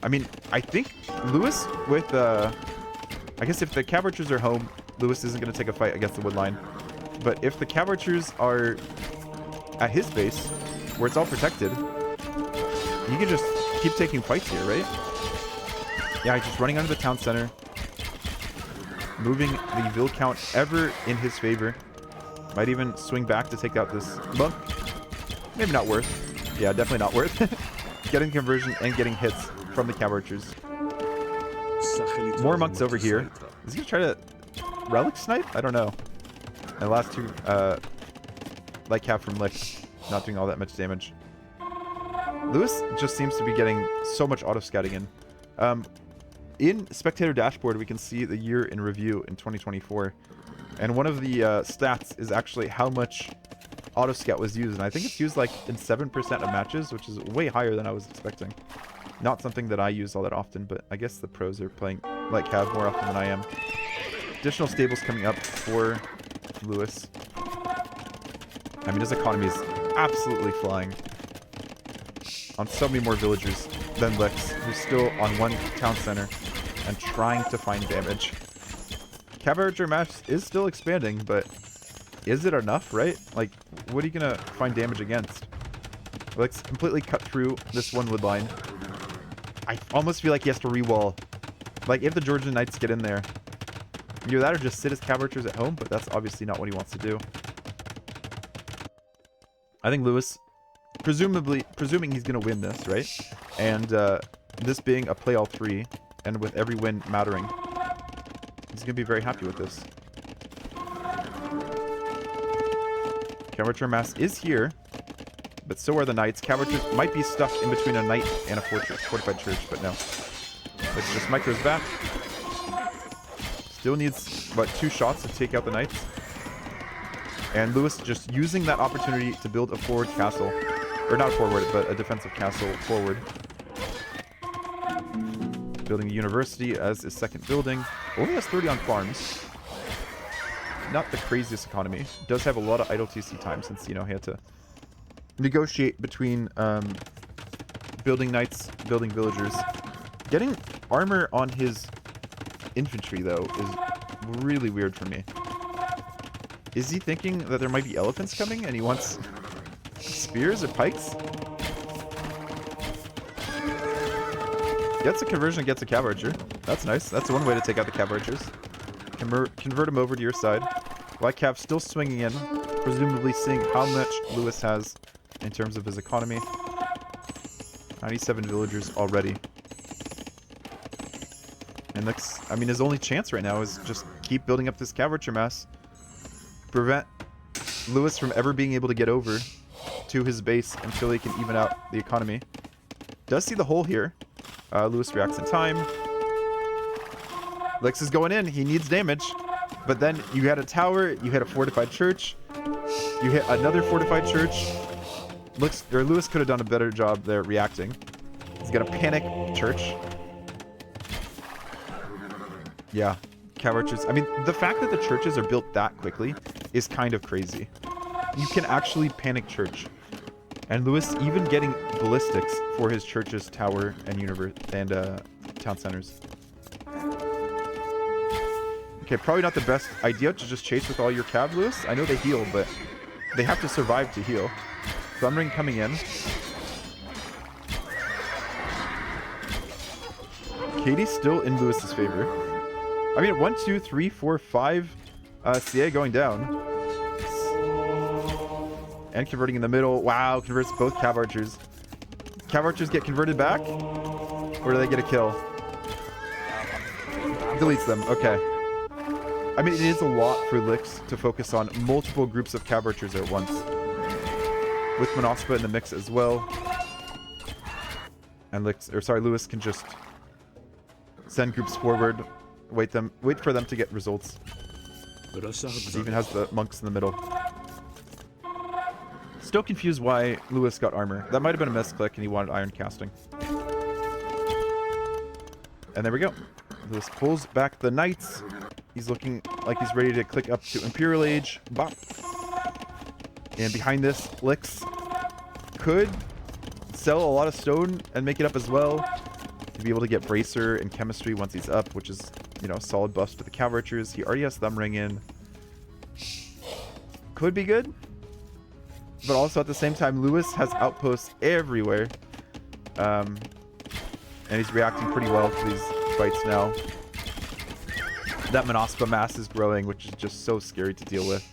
I mean, I think Lewis with... I guess if the cav archers are home, Lewis isn't going to take a fight against the wood line. But if the cav archers are at his base, where it's all protected, you can just keep taking fights here, right? Yeah, he's just running under the town center. Moving the vill count ever in his favor. Might even swing back to take out this monk. Maybe not worth. Yeah, definitely not worth. Getting conversion and getting hits from the cav archers. More monks over here. Is he going to try to relic snipe? I don't know. And the last two light cav from Lick. Not doing all that much damage. Lewis just seems to be getting so much auto scouting in. In Spectator Dashboard, we can see the year in review in 2024. And one of the stats is actually how much auto scout was used. And I think it's used like in 7% of matches, which is way higher than I was expecting. Not something that I use all that often, but I guess the pros are playing light cav more often than I am. Additional stables coming up for Lewis. I mean, his economy is absolutely flying on so many more villagers than Lix, who's still on one town center and trying to find damage. Cav archer mass is still expanding, but is it enough, right? Like, what are you gonna find damage against? Lix completely cut through this one wood line. I almost feel like he has to re-wall. Like, if the Georgian Knights get in there, either that or just sit as cav archers at home, but that's obviously not what he wants to do. I think Lewis presuming he's gonna win this, right? And this being a play all 3, and with every win mattering, he's gonna be very happy with this. Cavalry mass is here, but so are the knights. Cavalry might be stuck in between a knight and a fortified church, but no. Let's just micros back. Still needs, what, 2 shots to take out the knights. And Lewis just using that opportunity to build a forward castle. Or not forward, but a defensive castle forward. Building a university as his second building. Only has 30 on farms. Not the craziest economy. Does have a lot of idle TC time since, you know, he had to negotiate between building knights, building villagers. Getting armor on his infantry, though, is really weird for me. Is he thinking that there might be elephants coming and he wants spears or pikes? Gets a conversion, gets a cav archer. That's nice. That's one way to take out the cav archers. Convert him over to your side. White cav still swinging in, presumably seeing how much Lewis has in terms of his economy. 97 villagers already. And looks, I mean, his only chance right now is just keep building up this cav archer mass. Prevent Lewis from ever being able to get over to his base until he can even out the economy. Does see the hole here. Lewis reacts in time. Lex is going in. He needs damage. But then you had a tower. You had a fortified church. You hit another fortified church. Lewis could have done a better job there reacting. He's got a panic church. Yeah. Cav archers. I mean, the fact that the churches are built that quickly is kind of crazy. You can actually panic church. And Lewis even getting ballistics for his church's tower and town centers. Okay, probably not the best idea to just chase with all your cav, Lewis. I know they heal, but they have to survive to heal. Thundering coming in. Katie's still in Lewis's favor. I mean, 1, 2, 3, 4, 5 CA going down. And converting in the middle. Wow, converts both cav archers. Cav archers get converted back? Or do they get a kill? Deletes them. Okay. I mean, it is a lot for Lix to focus on multiple groups of cav archers at once. With Monospa in the mix as well. And Lewis can just send groups forward, wait for them to get results. He even has the monks in the middle. Still confused why Lewis got armor. That might have been a misclick and he wanted iron casting. And there we go. Lewis pulls back the knights. He's looking like he's ready to click up to Imperial Age. Bop. And behind this, Lix could sell a lot of stone and make it up as well. To be able to get Bracer and Chemistry once he's up, which is, you know, a solid buff to the cav archers. He already has Thumb Ring in. Could be good. But also at the same time, Lewis has outposts everywhere. And he's reacting pretty well to these fights now. That Monospa mass is growing, which is just so scary to deal with.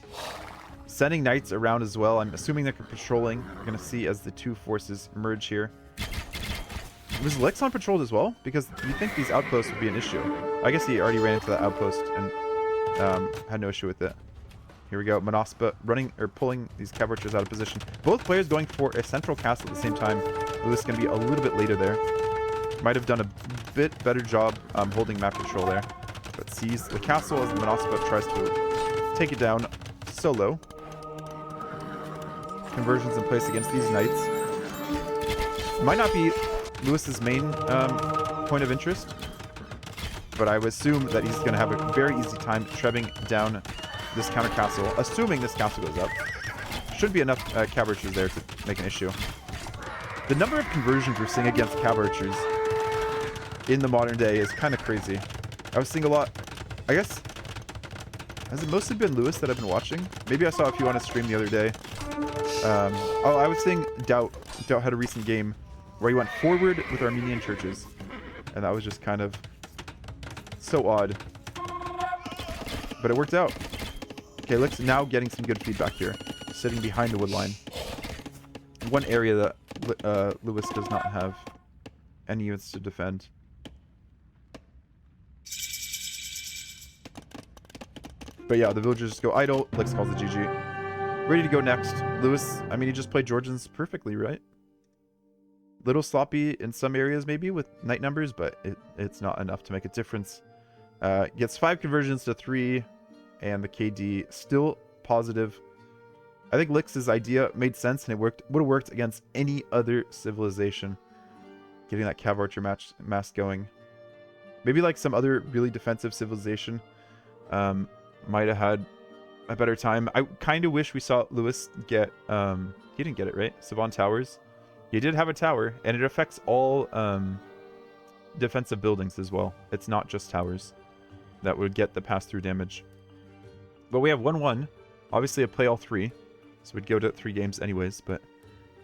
Sending knights around as well. I'm assuming they're patrolling. We're going to see as the two forces merge here. Was Lex on patrol as well? Because you think these outposts would be an issue. I guess he already ran into that outpost and had no issue with it. Here we go. Monospa running or pulling these cav archers out of position. Both players going for a central castle at the same time. Lewis is going to be a little bit later there. Might have done a bit better job holding map control there. But sees the castle as Monospa tries to take it down solo. Conversions in place against these knights. Might not be Lewis's main point of interest, but I would assume that he's going to have a very easy time trebbing down this counter castle, assuming this castle goes up. Should be enough cav archers there to make an issue. The number of conversions we're seeing against cav archers in the modern day is kind of crazy. I was seeing a lot, I guess, has it mostly been Lewis that I've been watching? Maybe I saw a few on his stream the other day. Oh, I was seeing Doubt. Doubt had a recent game where he went forward with Armenian churches. And that was just kind of so odd. But it worked out. Okay, Lick's now getting some good feedback here. Sitting behind the wood line. one area that Lewis does not have any units to defend. But yeah, the villagers just go idle. Lix calls the GG. Ready to go next. Lewis, I mean, he just played Georgians perfectly, right? Little sloppy in some areas maybe with knight numbers, but it's not enough to make a difference. Gets 5 conversions to 3, and the KD still positive. I think Lix's idea made sense, and it would have worked against any other civilization. Getting that Cav Archer mass going. Maybe like some other really defensive civilization might have had a better time. I kind of wish we saw Lewis get... he didn't get it, right? Savon Towers. He did have a tower, and it affects all defensive buildings as well. It's not just towers that would get the pass-through damage. But we have 1-1. Obviously, a play all 3. So we'd go to 3 games anyways, but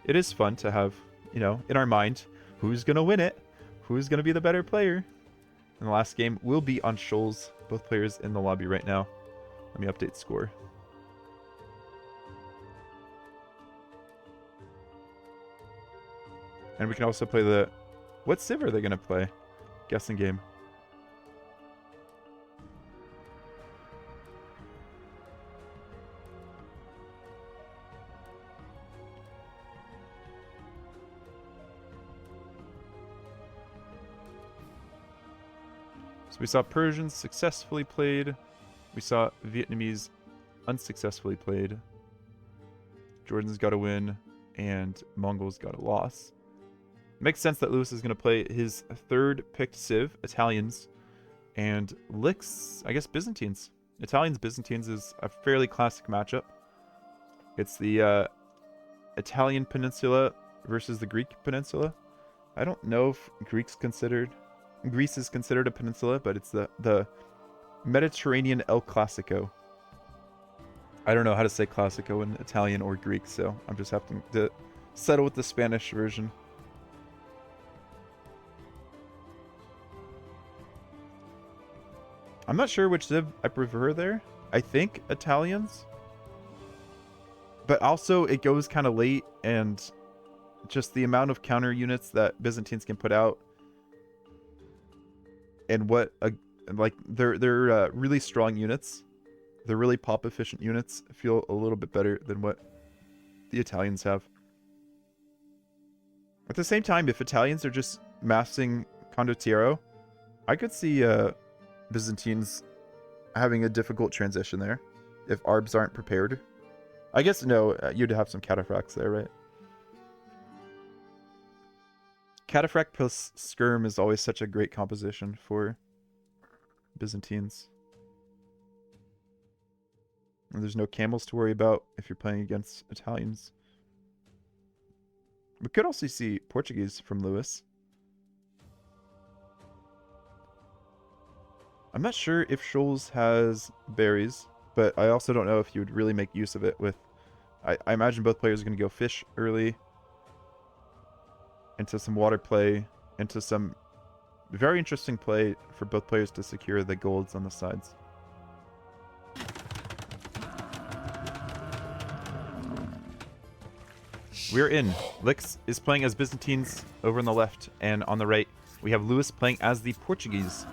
it is fun to have, you know, in our mind, who's going to win it? Who's going to be the better player? And the last game will be on Shoals. Both players in the lobby right now. Let me update score. And we can also play the... What civ are they going to play? Guessing game. So we saw Persians successfully played. We saw Vietnamese unsuccessfully played. Jordan's got a win, and Mongols got a loss. Makes sense that Lewis is going to play his 3rd picked civ, Italians, and Lix, I guess, Byzantines. Italians-Byzantines is a fairly classic matchup. It's the Italian peninsula versus the Greek peninsula. I don't know if Greece is considered a peninsula, but it's the Mediterranean El Clasico. I don't know how to say Clasico in Italian or Greek, so I'm just having to settle with the Spanish version. I'm not sure which civ I prefer there. I think Italians. But also, it goes kind of late, and just the amount of counter units that Byzantines can put out, and what like they're really strong units. They're really pop efficient units. Feel a little bit better than what the Italians have. At the same time, if Italians are just massing Condottiero, I could see Byzantines having a difficult transition there if Arbs aren't prepared. I guess no, you'd have some cataphracts there, right? Cataphract plus Skirm is always such a great composition for Byzantines. And there's no camels to worry about if you're playing against Italians. We could also see Portuguese from Lewis. I'm not sure if Shoals has berries, but I also don't know if you would really make use of it with... I imagine both players are going to go fish early, into some water play, into some very interesting play for both players to secure the golds on the sides. We're in. Lix is playing as Byzantines over on the left, and on the right we have Lewis playing as the Portuguese.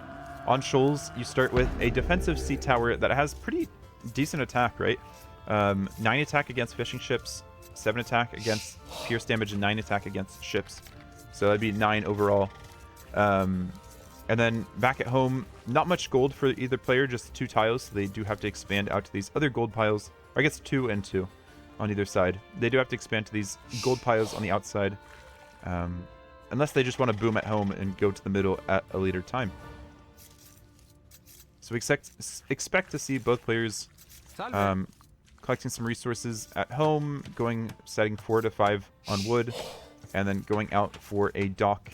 On Shoals, you start with a defensive sea tower that has pretty decent attack, right? 9 attack against fishing ships, 7 attack against pierce damage, and 9 attack against ships. So that'd be 9 overall. And then back at home, not much gold for either player, just 2 tiles. So they do have to expand out to these other gold piles. Or I guess 2 and 2 on either side. They do have to expand to these gold piles on the outside. Unless they just want to boom at home and go to the middle at a later time. So we expect to see both players collecting some resources at home, setting 4 to 5 on wood, and then going out for a dock.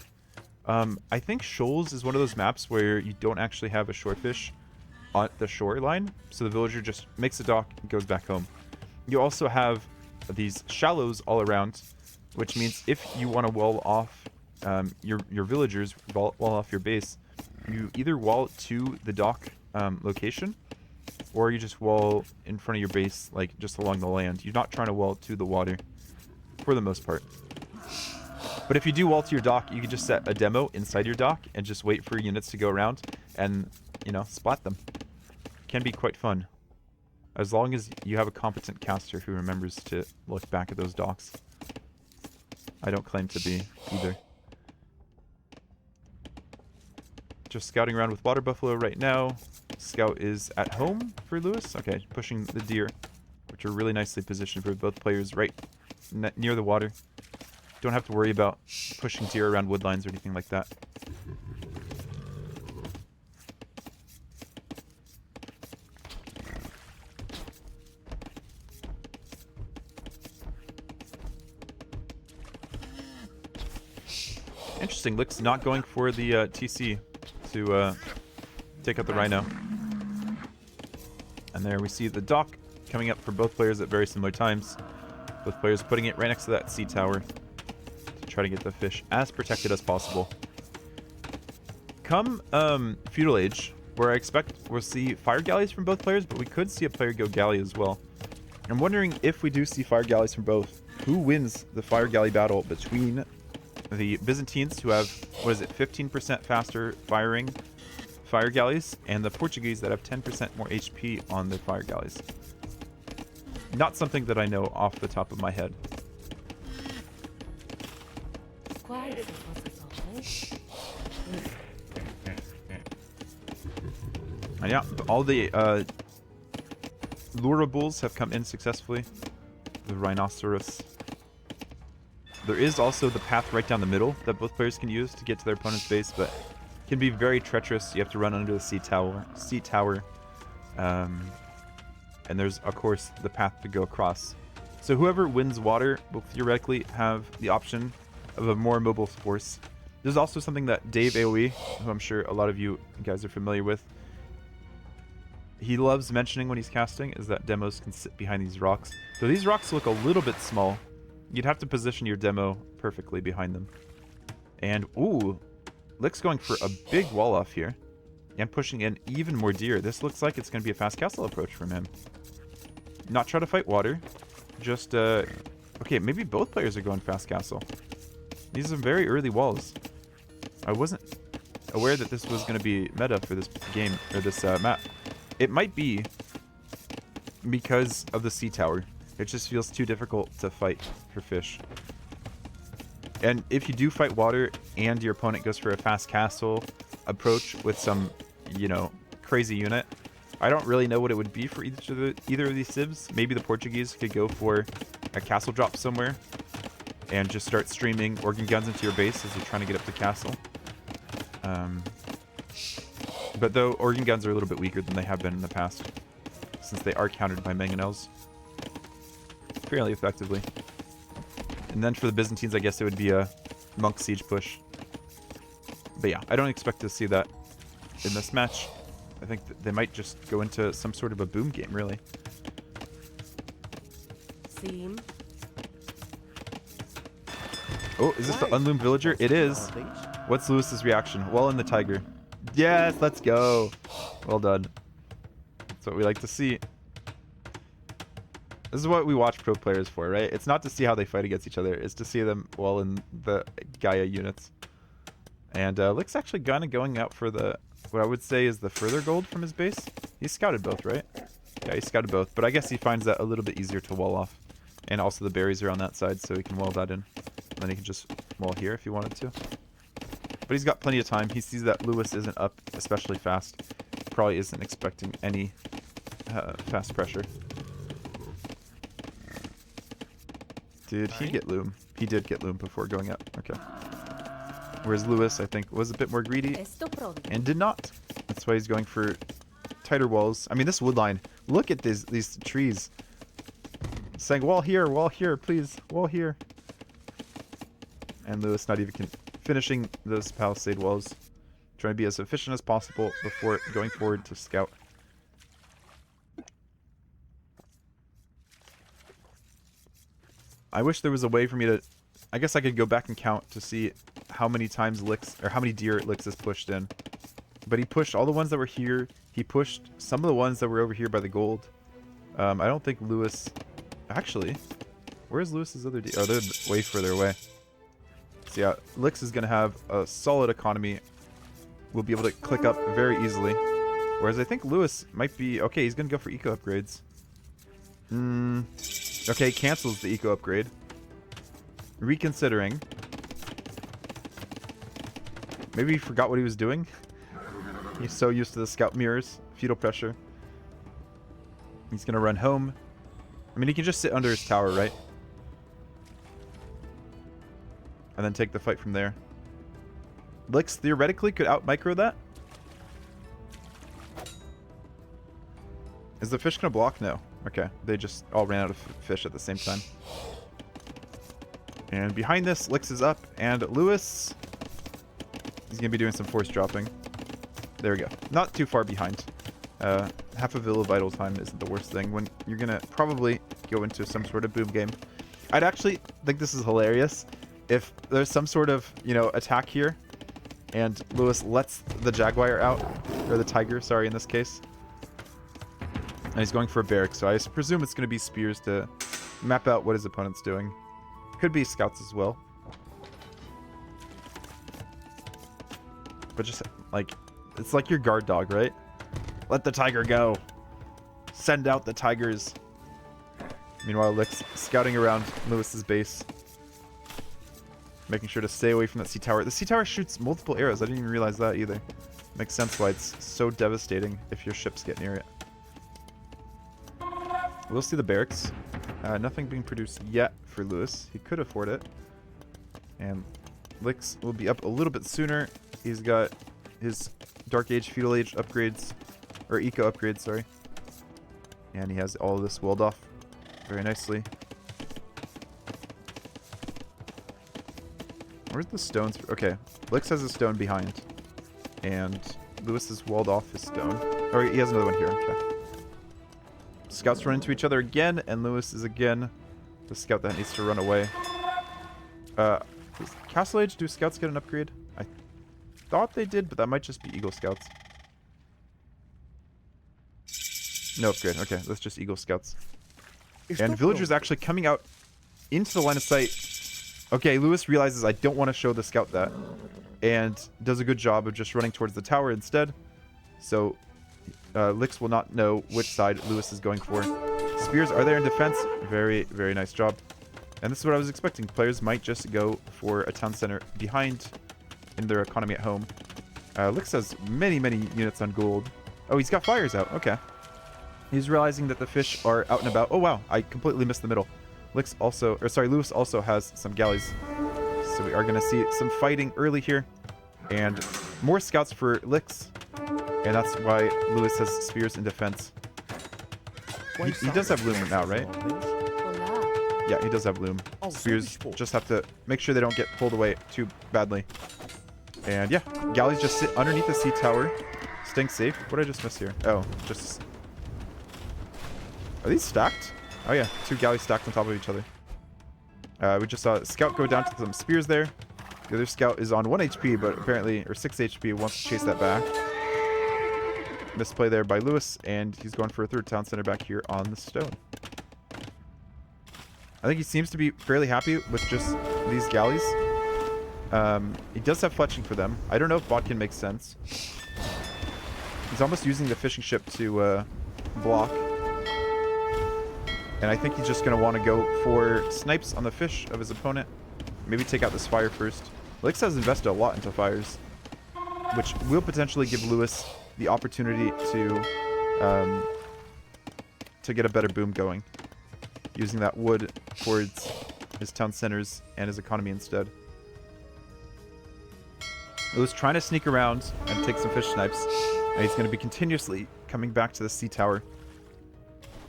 I think Shoals is one of those maps where you don't actually have a shorefish on the shoreline, so the villager just makes a dock and goes back home. You also have these shallows all around, which means if you want to wall off your villagers, wall off your base, you either wall to the dock location, or you just wall in front of your base, like just along the land. You're not trying to wall to the water. for the most part. But if you do wall to your dock, you can just set a demo inside your dock and just wait for units to go around and, you know, splat them. Can be quite fun. As long as you have a competent caster who remembers to look back at those docks. I don't claim to be either. Just scouting around with Water Buffalo right now. Scout is at home for Lewis. Okay, pushing the deer, which are really nicely positioned for both players right near the water. Don't have to worry about pushing deer around wood lines or anything like that. Interesting. Lick's not going for the TC to take out the Rhino. And there we see the dock coming up for both players at very similar times. Both players putting it right next to that sea tower to try to get the fish as protected as possible. Come Feudal Age, where I expect we'll see fire galleys from both players, but we could see a player go galley as well. I'm wondering if we do see fire galleys from both, who wins the fire galley battle between the Byzantines, who have, what is it, 15% faster firing fire galleys, and the Portuguese that have 10% more HP on their fire galleys. Not something that I know off the top of my head. And yeah, all the lurables have come in successfully. The rhinoceros. There is also the path right down the middle that both players can use to get to their opponent's base, but can be very treacherous. You have to run under the sea tower. And there's, of course, the path to go across. So whoever wins water will theoretically have the option of a more mobile force. There's also something that Dave AoE, who I'm sure a lot of you guys are familiar with, he loves mentioning when he's casting, is that demos can sit behind these rocks. So these rocks look a little bit small. You'd have to position your demo perfectly behind them. And, ooh, Lick's going for a big wall off here. And pushing in even more deer. This looks like it's going to be a fast castle approach from him. Not try to fight water. Just, okay, maybe both players are going fast castle. These are very early walls. I wasn't aware that this was going to be meta for this game, or this map. It might be because of the sea tower. It just feels too difficult to fight for fish. And if you do fight water and your opponent goes for a fast castle approach with some, you know, crazy unit, I don't really know what it would be for either of these civs. Maybe the Portuguese could go for a castle drop somewhere and just start streaming organ guns into your base as you're trying to get up to castle. But though organ guns are a little bit weaker than they have been in the past, since they are countered by mangonels fairly effectively. And then for the Byzantines, I guess it would be a monk siege push. But yeah, I don't expect to see that in this match. I think they might just go into some sort of a boom game, really. Seam. Oh, is this the unloomed villager? It is. What's Lewis's reaction? Well in the tiger. Yes, let's go. Well done. That's what we like to see. This is what we watch pro players for, right? It's not to see how they fight against each other. It's to see them well in the Gaia units. And Lick's actually kind of going out for the, what I would say is the further gold from his base. He scouted both, right? Yeah, he scouted both. But I guess he finds that a little bit easier to wall off. And also the berries are on that side, so he can wall that in. And then he can just wall here if he wanted to. But he's got plenty of time. He sees that Lewis isn't up especially fast. Probably isn't expecting any fast pressure. Did he get loom? He did get loom before going up. Okay. Whereas Lewis, I think, was a bit more greedy and did not. That's why he's going for tighter walls. I mean, this wood line. Look at these trees. Saying, wall here, please, wall here. And Lewis not even finishing those palisade walls. Trying to be as efficient as possible before going forward to scout. I wish there was a way for me to... I guess I could go back and count to see how many times Licks, or how many deer Licks has pushed in. But he pushed all the ones that were here. He pushed some of the ones that were over here by the gold. I don't think Lewis... Actually, Where's Lewis's other Oh, they're way further away. So yeah, Lix is going to have a solid economy. We'll be able to click up very easily. Whereas I think Lewis might be... Okay, he's going to go for eco upgrades. Okay, cancels the eco upgrade. Reconsidering. Maybe he forgot what he was doing. He's so used to the scout mirrors. Fetal pressure. He's going to run home. I mean, he can just sit under his tower, right? And then take the fight from there. Lix theoretically could out-micro that. Is the fish going to block? No. Okay. They just all ran out of fish at the same time. And behind this, Lix is up. And Lewis... He's going to be doing some force dropping. There we go. Not too far behind. Half a Villa Vital time isn't the worst thing when you're going to probably go into some sort of boom game. I'd actually think this is hilarious if there's some sort of, you know, attack here and Lewis lets the Jaguar out, or the Tiger, sorry, in this case. And he's going for a barrack, so I presume it's going to be spears to map out what his opponent's doing. Could be scouts as well. But just, like, it's like your guard dog, right? Let the tiger go. Send out the tigers. Meanwhile, Lix scouting around Lewis's base. Making sure to stay away from that sea tower. The sea tower shoots multiple arrows. I didn't even realize that either. Makes sense why it's so devastating if your ships get near it. We'll see the barracks. Nothing being produced yet for Lewis. He could afford it. And Lix will be up a little bit sooner. He's got his Dark Age, Feudal Age upgrades. Or eco upgrades, sorry. And he has all of this walled off very nicely. Where's the stones? Okay, Lix has a stone behind. And Lewis has walled off his stone. Or he has another one here, okay. Scouts run into each other again, and Lewis is again the scout that needs to run away. Does Castle Age, do scouts get an upgrade? I thought they did, but that might just be Eagle Scouts. No upgrade. Okay, that's just Eagle Scouts. And villagers actually coming out into the line of sight. Okay, Lewis realizes I don't want to show the scout that. And does a good job of just running towards the tower instead. So, Lix will not know which side Lewis is going for. Spears are there in defense. Very, very nice job. And this is what I was expecting. Players might just go for a town center behind in their economy at home. Lix has many, many units on gold. Oh, he's got fires out. Okay. He's realizing that the fish are out and about. Oh, wow. I completely missed the middle. Lewis also has some galleys. So we are going to see some fighting early here. And more scouts for Lix. And that's why Lewis has spears in defense. He does have loom now, right? Yeah, he does have loom. Spears just have to make sure they don't get pulled away too badly. And yeah, galleys just sit underneath the sea tower, staying safe. What did I just miss here? Oh, just... Are these stacked? Oh yeah, two galleys stacked on top of each other. We just saw a scout go down to some spears there. The other scout is on 1 HP, but apparently, or 6 HP, wants to chase that back. Misplay there by Lewis, and he's going for a third town center back here on the stone. I think he seems to be fairly happy with just these galleys. He does have fletching for them. I don't know if Bodkin makes sense. He's almost using the fishing ship to block. And I think he's just going to want to go for snipes on the fish of his opponent. Maybe take out this fire first. Lix has invested a lot into fires, which will potentially give Lewis the opportunity to get a better boom going, using that wood towards his town centers and his economy instead. Lewis trying to sneak around and take some fish snipes, and he's going to be continuously coming back to the sea tower,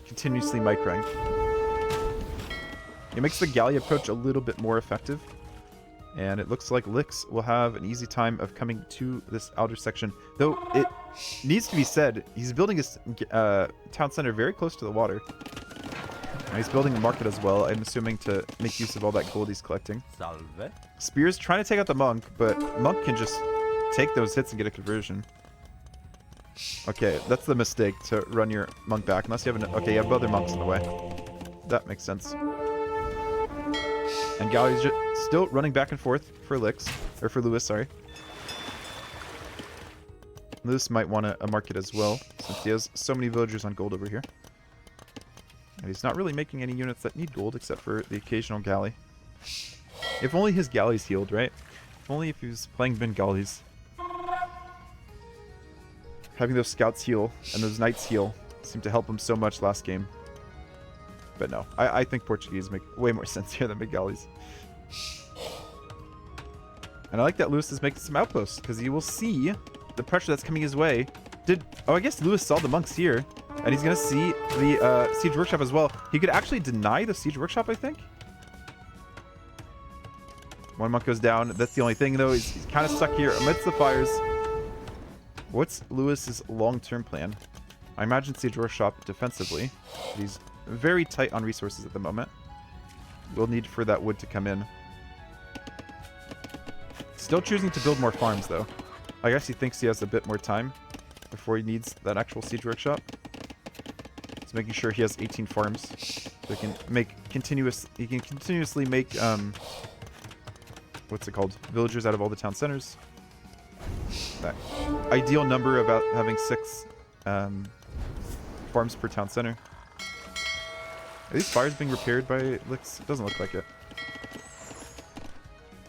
continuously microing. It makes the galley approach a little bit more effective. And it looks like Lix will have an easy time of coming to this outer section. Though it needs to be said, he's building his town center very close to the water. And he's building a market as well, I'm assuming, to make use of all that gold he's collecting. Salve. Spears trying to take out the monk, but monk can just take those hits and get a conversion. Okay, that's the mistake, to run your monk back. Unless you have okay, you have other monks in the way. That makes sense. And galleys still running back and forth for Lix, or for Lewis, sorry. Lewis might want a market as well, since he has so many villagers on gold over here. And he's not really making any units that need gold, except for the occasional galley. If only his galleys healed, right? If only if he was playing Bengalis. Having those scouts heal and those knights heal seemed to help him so much last game. But no, I think Portuguese make way more sense here than Bengalis. And I like that Lewis is making some outposts, because he will see the pressure that's coming his way. Oh, I guess Lewis saw the monks here, and he's going to see the siege workshop as well. He could actually deny the siege workshop, I think. One monk goes down. That's the only thing, though. He's kind of stuck here amidst the fires. What's Lewis's long-term plan? I imagine siege workshop defensively. He's very tight on resources at the moment. We'll need for that wood to come in. Still choosing to build more farms, though. I guess he thinks he has a bit more time before he needs that actual siege workshop. He's making sure he has 18 farms. So he can continuously make what's it called? Villagers out of all the town centers. That ideal number about having 6 farms per town center. Are these fires being repaired by Lix? It doesn't look like it.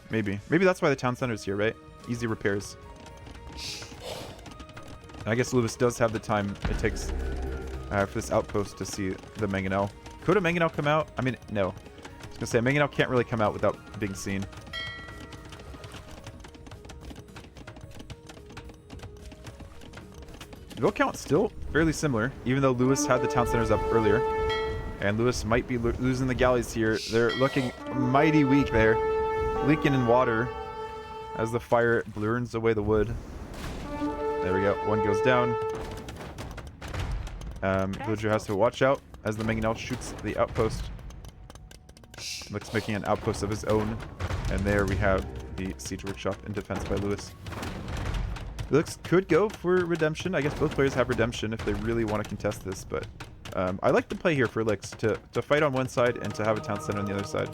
Maybe. Maybe that's why the town center's here, right? Easy repairs. And I guess Lewis does have the time it takes for this outpost to see the mangonel. Could a mangonel come out? I mean, no. I was going to say, a mangonel can't really come out without being seen. The vote count still fairly similar, even though Lewis had the town centers up earlier. And Lewis might be losing the galleys here. They're looking mighty weak there. Leaking in water as the fire burns away the wood. There we go. One goes down. Villager has to watch out as the mangonel shoots the outpost. Looks making an outpost of his own. And there we have the siege workshop in defense by Lewis. Lux could go for redemption. I guess both players have redemption if they really want to contest this, but I like the play here for Lix to fight on one side and to have a town center on the other side.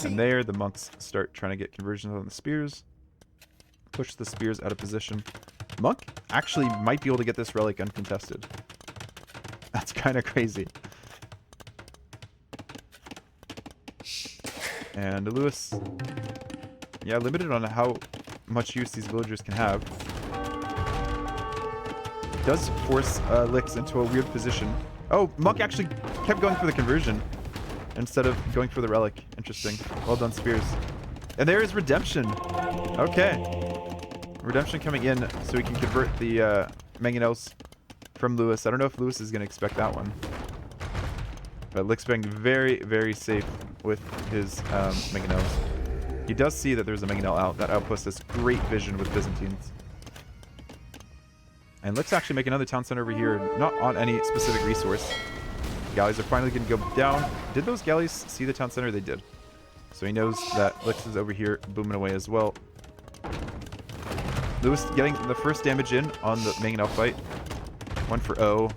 And there, the monks start trying to get conversions on the spears. Push the spears out of position. Monk actually might be able to get this relic uncontested. That's kind of crazy. And Lewis, yeah, limited on how much use these villagers can have. It does force Lix into a weird position. Oh, Monk actually kept going for the conversion instead of going for the relic. Interesting. Well done, Spears. And there is redemption. Okay. Redemption coming in so we can convert the mangonels from Lewis. I don't know if Lewis is going to expect that one. But Lix being very, very safe with his mangonels. He does see that there's a mangonel out. That outpost has great vision with Byzantines. And let's actually make another town center over here, not on any specific resource. Galleys are finally going to go down. Did those galleys see the town center? They did. So he knows that Lix is over here booming away as well. Lewis getting the first damage in on the mangonel fight. One for O.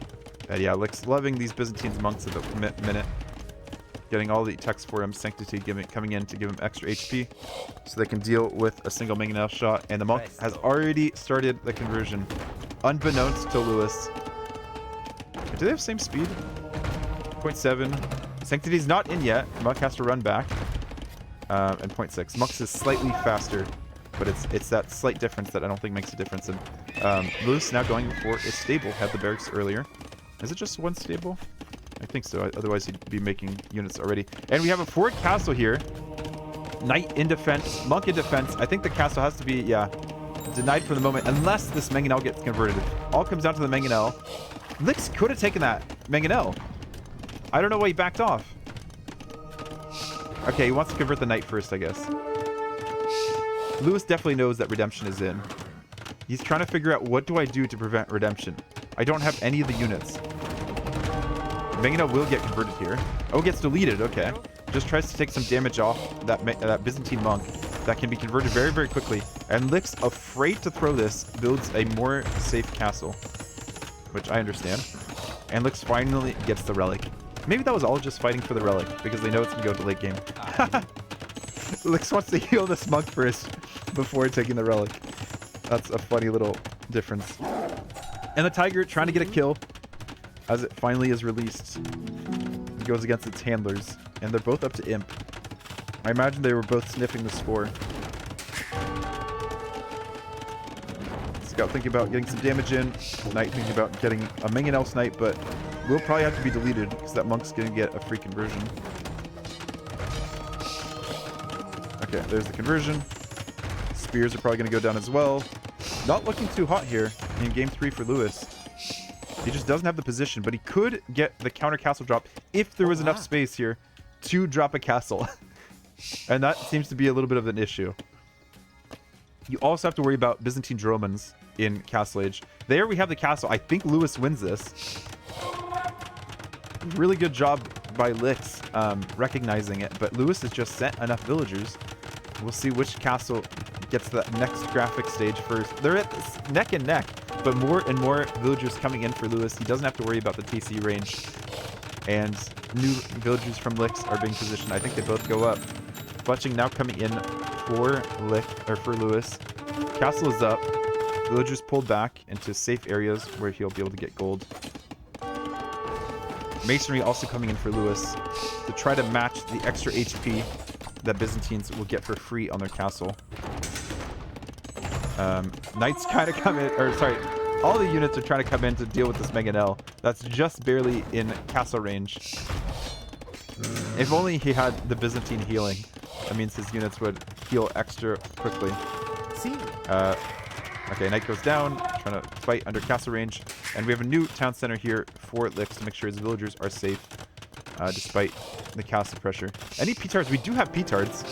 Yeah, Lix loving these Byzantine monks at the minute. Getting all the text for him, Sanctity coming in to give him extra HP so they can deal with a single mangonel shot. And the monk has already started the conversion, unbeknownst to Lewis. Do they have the same speed? 0.7. Sanctity's not in yet. Monk has to run back. And 0.6. Monk's is slightly faster, but it's that slight difference that I don't think makes a difference. And Lewis now going for a stable. Had the barracks earlier. Is it just one stable? I think so. Otherwise, he'd be making units already. And we have a forward castle here. Knight in defense. Monk in defense. I think the castle has to be, yeah, denied for the moment. Unless this mangonel gets converted. All comes down to the mangonel. Lix could have taken that mangonel. I don't know why he backed off. Okay, he wants to convert the knight first, I guess. Lewis definitely knows that redemption is in. He's trying to figure out, what do I do to prevent redemption? I don't have any of the units. Mangonel will get converted here. Oh, it gets deleted. Okay. Just tries to take some damage off that Byzantine monk that can be converted very, very quickly. And Lix, afraid to throw this, builds a more safe castle, which I understand. And Lix finally gets the relic. Maybe that was all just fighting for the relic because they know it's gonna go to late game. Lix wants to heal this monk first before taking the relic. That's a funny little difference. And the tiger trying to get a kill as it finally is released. It goes against its handlers, and they're both up to imp. I imagine they were both sniffing the spore. Scout thinking about getting some damage in. Knight thinking about getting a mangonel snipe, but will probably have to be deleted because that monk's going to get a free conversion. Okay, there's the conversion. Spears are probably going to go down as well. Not looking too hot here in game 3 for Lewis. He just doesn't have the position, but he could get the counter castle drop if there was enough space here to drop a castle. And that seems to be a little bit of an issue. You also have to worry about Byzantine Romans in Castle Age. There we have the castle. I think Lewis wins this. Really good job by Lix recognizing it, but Lewis has just sent enough villagers. We'll see which castle gets to that next graphic stage first. They're at neck and neck, but more and more villagers coming in for Lewis. He doesn't have to worry about the TC range. And new villagers from Lix are being positioned. I think they both go up. Fletching now coming in for Lewis. Castle is up. Villagers pulled back into safe areas where he'll be able to get gold. Masonry also coming in for Lewis to try to match the extra HP that Byzantines will get for free on their castle. Knights kind of come in, or sorry, all the units are trying to come in to deal with this mangonel. That's just barely in castle range. If only he had the Byzantine healing. That means his units would heal extra quickly. Okay, Knight goes down, trying to fight under castle range. And we have a new town center here for Lix to make sure his villagers are safe, despite the castle pressure. Any petards? We do have petards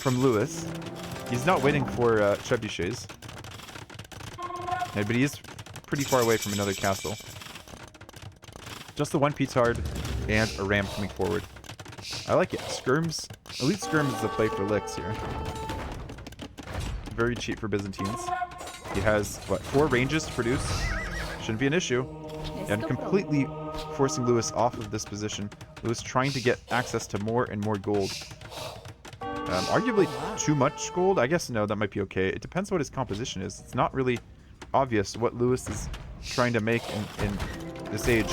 from Lewis. He's not waiting for trebuchets. Yeah, but he is pretty far away from another castle. Just the one petard and a ram coming forward. I like it. Skirms. Elite Skirms is the play for Lix here. Very cheap for Byzantines. He has, what, 4 ranges to produce? Shouldn't be an issue. And completely forcing Lewis off of this position. Lewis trying to get access to more and more gold. Arguably too much gold? I guess no, that might be okay. It depends what his composition is. It's not really obvious what Lewis is trying to make in this age.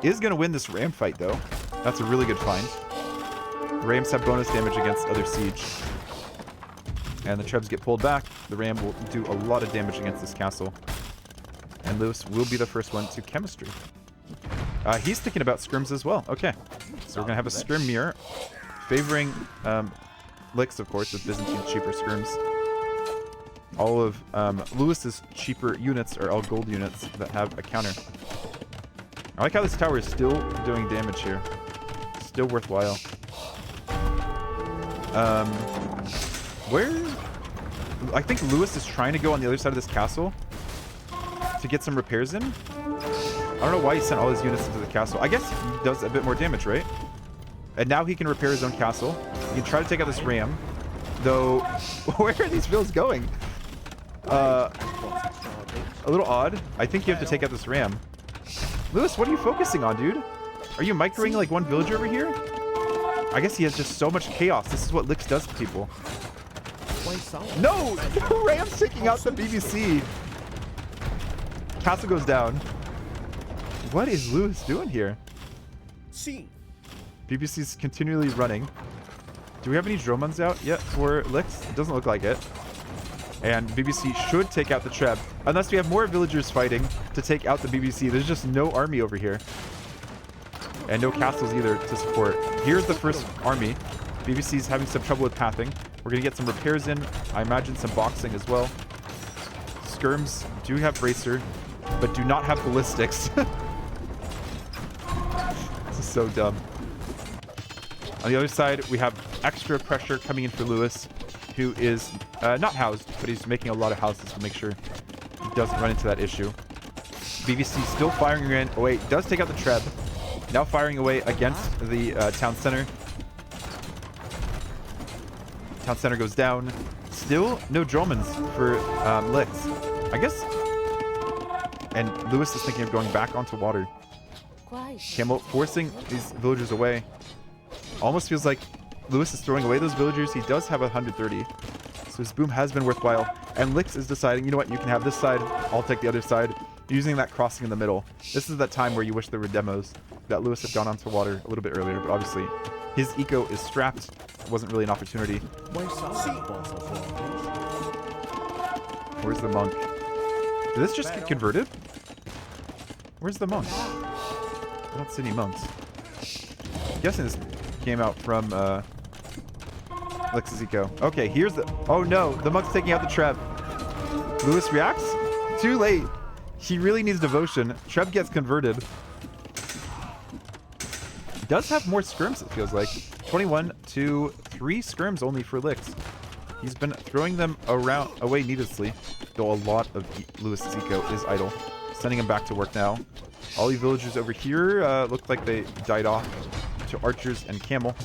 Is going to win this ram fight, though. That's a really good find. Rams have bonus damage against other siege. And the Trebs get pulled back. The ram will do a lot of damage against this castle. And Lewis will be the first one to chemistry. He's thinking about scrims as well. Okay. So we're going to have a scrim mirror. Favoring Lix, of course, with Byzantine cheaper scrims. All of Lewis's cheaper units are all gold units that have a counter. I like how this tower is still doing damage here. Still worthwhile. Where? I think Lewis is trying to go on the other side of this castle to get some repairs in. I don't know why he sent all his units into the castle. I guess he does a bit more damage, right? And now he can repair his own castle. He can try to take out this ram. Though, where are these fields going? A little odd. I think you have to take out this ram. Lewis, what are you focusing on, dude? Are you microing like one villager over here? I guess he has just so much chaos. This is what Lix does to people. No! The ram's taking out the BBC. Castle goes down. What is Lewis doing here? BBC's continually running. Do we have any Dromons out yet for Lix? It doesn't look like it. And BBC should take out the Treb. Unless we have more villagers fighting to take out the BBC. There's just no army over here. And no castles either to support. Here's the first army. BBC's having some trouble with pathing. We're going to get some repairs in. I imagine some boxing as well. Skirms do have bracer, but do not have ballistics. This is so dumb. On the other side, we have extra pressure coming in for Lewis, who is not housed, but he's making a lot of houses to make sure he doesn't run into that issue. BBC still firing in. Oh wait, does take out the Treb. Now firing away against the town center. Town center goes down. Still no Dromans for Lix. I guess. And Lewis is thinking of going back onto water. Camel forcing these villagers away. Almost feels like Lewis is throwing away those villagers. He does have 130. So his boom has been worthwhile. And Lix is deciding, you know what, you can have this side. I'll take the other side. Using that crossing in the middle. This is that time where you wish there were demos. That Lewis had gone onto water a little bit earlier. But obviously, his eco is strapped. Wasn't really an opportunity. Where's the monk? Did this just get converted? Where's the monk? I don't see any monks. I'm guessing this came out from Lix's eco. Okay, here's the... Oh no, the monk's taking out the Treb. Lewis reacts? Too late. He really needs devotion. Treb gets converted. Does have more scrims, it feels like. 21 to 3 scrims only for Lix. He's been throwing them away needlessly, though a lot of Lewis's eco is idle. Sending him back to work now. All the villagers over here look like they died off to archers and camel.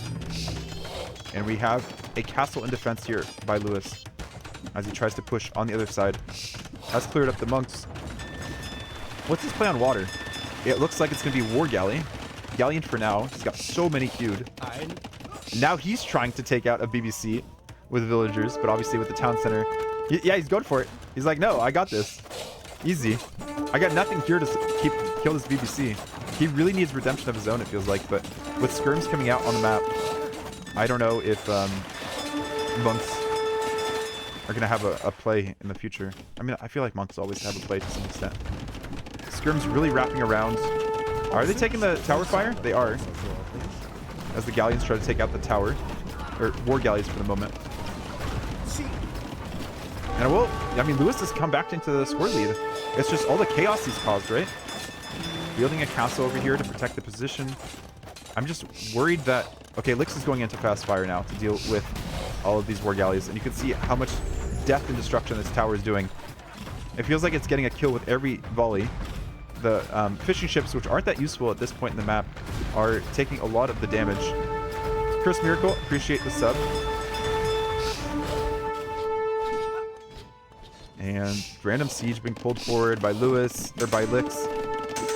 And we have a castle in defense here by Lewis as he tries to push on the other side. Has cleared up the monks. What's his play on water? It looks like it's going to be War Galley. Galleon for now. He's got so many queued. Now he's trying to take out a BBC with villagers, but obviously with the town center. Yeah, he's going for it. He's like, no, I got this. Easy. I got nothing here to kill this BBC. He really needs redemption of his own, it feels like, but with skirms coming out on the map, I don't know if monks are going to have a play in the future. I mean, I feel like monks always have a play to some extent. Skirms really wrapping around. Are they taking the tower fire? They are. As the galleons try to take out the tower. Or war galleys for the moment. And I mean, Lewis has come back into the score lead. It's just all the chaos he's caused, right? Building a castle over here to protect the position. I'm just worried that... Okay, Lix is going into fast fire now to deal with all of these war galleys. And you can see how much death and destruction this tower is doing. It feels like it's getting a kill with every volley. The fishing ships, which aren't that useful at this point in the map, are taking a lot of the damage. Curse Miracle, appreciate the sub. And random siege being pulled forward by Lewis, or by Lix.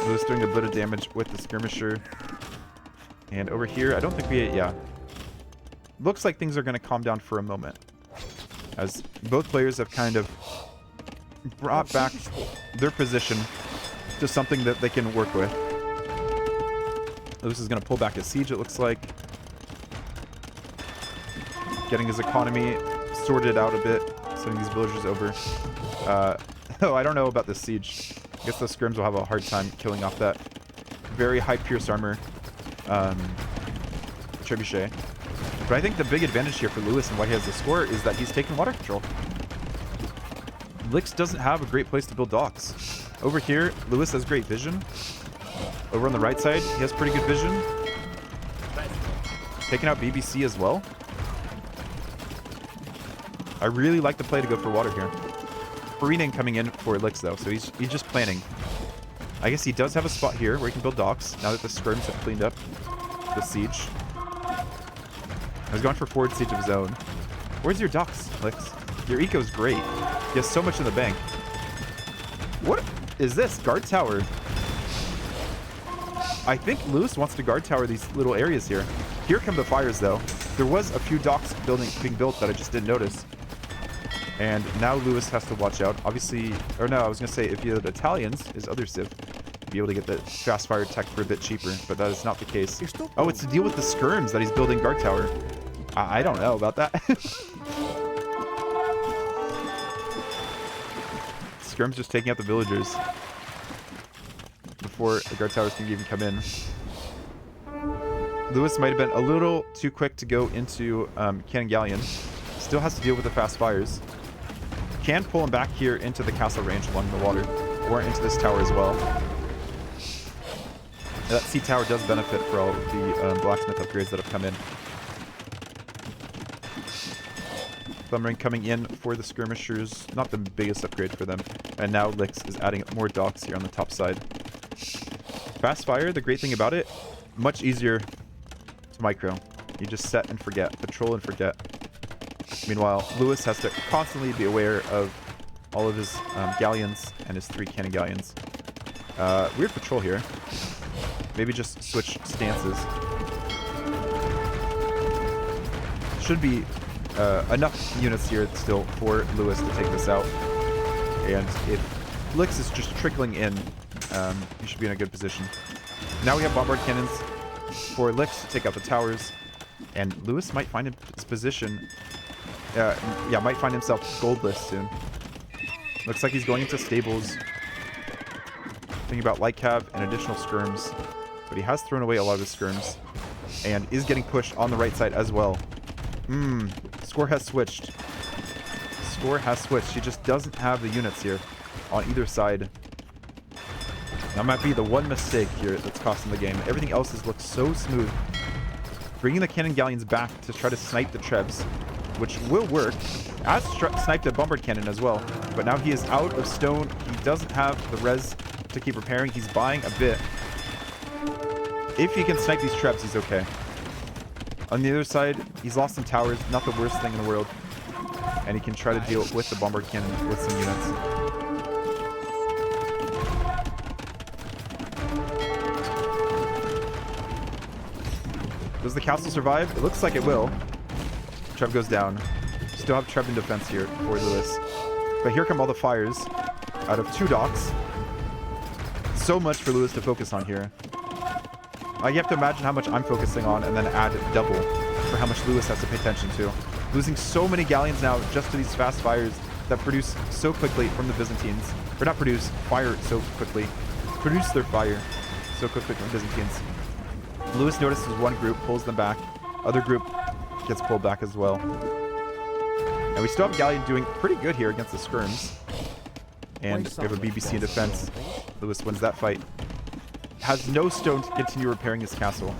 Lewis doing a bit of damage with the skirmisher. And over here, I don't think we... Yeah. Looks like things are going to calm down for a moment. As both players have kind of brought back their position to something that they can work with. Lewis is going to pull back his siege, it looks like. Getting his economy sorted out a bit. Sending these villagers over. Oh, I don't know about this siege. I guess the scrims will have a hard time killing off that very high pierce armor trebuchet. But I think the big advantage here for Lewis and why he has the score is that he's taken water control. Lix doesn't have a great place to build docks. Over here, Lewis has great vision. Over on the right side, he has pretty good vision. Taking out BBC as well. I really like the play to go for water here. Farinaing coming in for Lix though, so he's just planning. I guess he does have a spot here where he can build docks now that the skirms have cleaned up the siege. He's going for forward siege of his own. Where's your docks, Lix? Your eco's great. He has so much in the bank. What is this? Guard tower. I think Lewis wants to guard tower these little areas here. Here come the fires though. There was a few docks being built that I just didn't notice. And now Lewis has to watch out. Obviously, or no, I was going to say if he had Italians, his other civ, be able to get the fast fire tech for a bit cheaper, but that is not the case. Oh, it's to deal with the skirms that he's building guard tower. I don't know about that. Skirms just taking out the villagers before the guard towers can even come in. Lewis might have been a little too quick to go into Cannon Galleon. Still has to deal with the fast fires. Can pull him back here into the castle range along the water, or into this tower as well. That sea tower does benefit for all of the blacksmith upgrades that have come in. Thumbring coming in for the skirmishers, not the biggest upgrade for them. And now Lix is adding more docks here on the top side. Fast fire, the great thing about it, much easier to micro. You just set and forget, patrol and forget. Meanwhile, Lewis has to constantly be aware of all of his galleons and his 3 cannon galleons. Weird patrol here. Maybe just switch stances. Should be enough units here still for Lewis to take this out. And if Lix is just trickling in, he should be in a good position. Now we have bombard cannons for Lix to take out the towers. And Lewis might find his position. Yeah, might find himself goldless soon. Looks like he's going into stables. Thinking about light cav and additional skirms. But he has thrown away a lot of his skirms. And is getting pushed on the right side as well. Score has switched. Score has switched. He just doesn't have the units here on either side. That might be the one mistake here that's costing the game. Everything else has looked so smooth. Bringing the cannon galleons back to try to snipe the trebs, which will work. As sniped a bombard cannon as well. But now he is out of stone. He doesn't have the res to keep repairing. He's buying a bit. If he can snipe these trebs, he's okay. On the other side, he's lost some towers. Not the worst thing in the world. And he can try to deal with the bombard cannon with some units. Does the castle survive? It looks like it will. Treb goes down. Still have Treb in defense here for Lewis. But here come all the fires out of 2 docks. So much for Lewis to focus on here. You have to imagine how much I'm focusing on and then add double for how much Lewis has to pay attention to. Losing so many galleons now just to these fast fires that produce so quickly from the Byzantines. Or not produce, fire so quickly. Produce their fire so quickly from the Byzantines. Lewis notices one group, pulls them back. Other group gets pulled back as well. And we still have Galleon doing pretty good here against the skirms. And we have a BBC in defense. Lewis wins that fight. Has no stone to continue repairing his castle.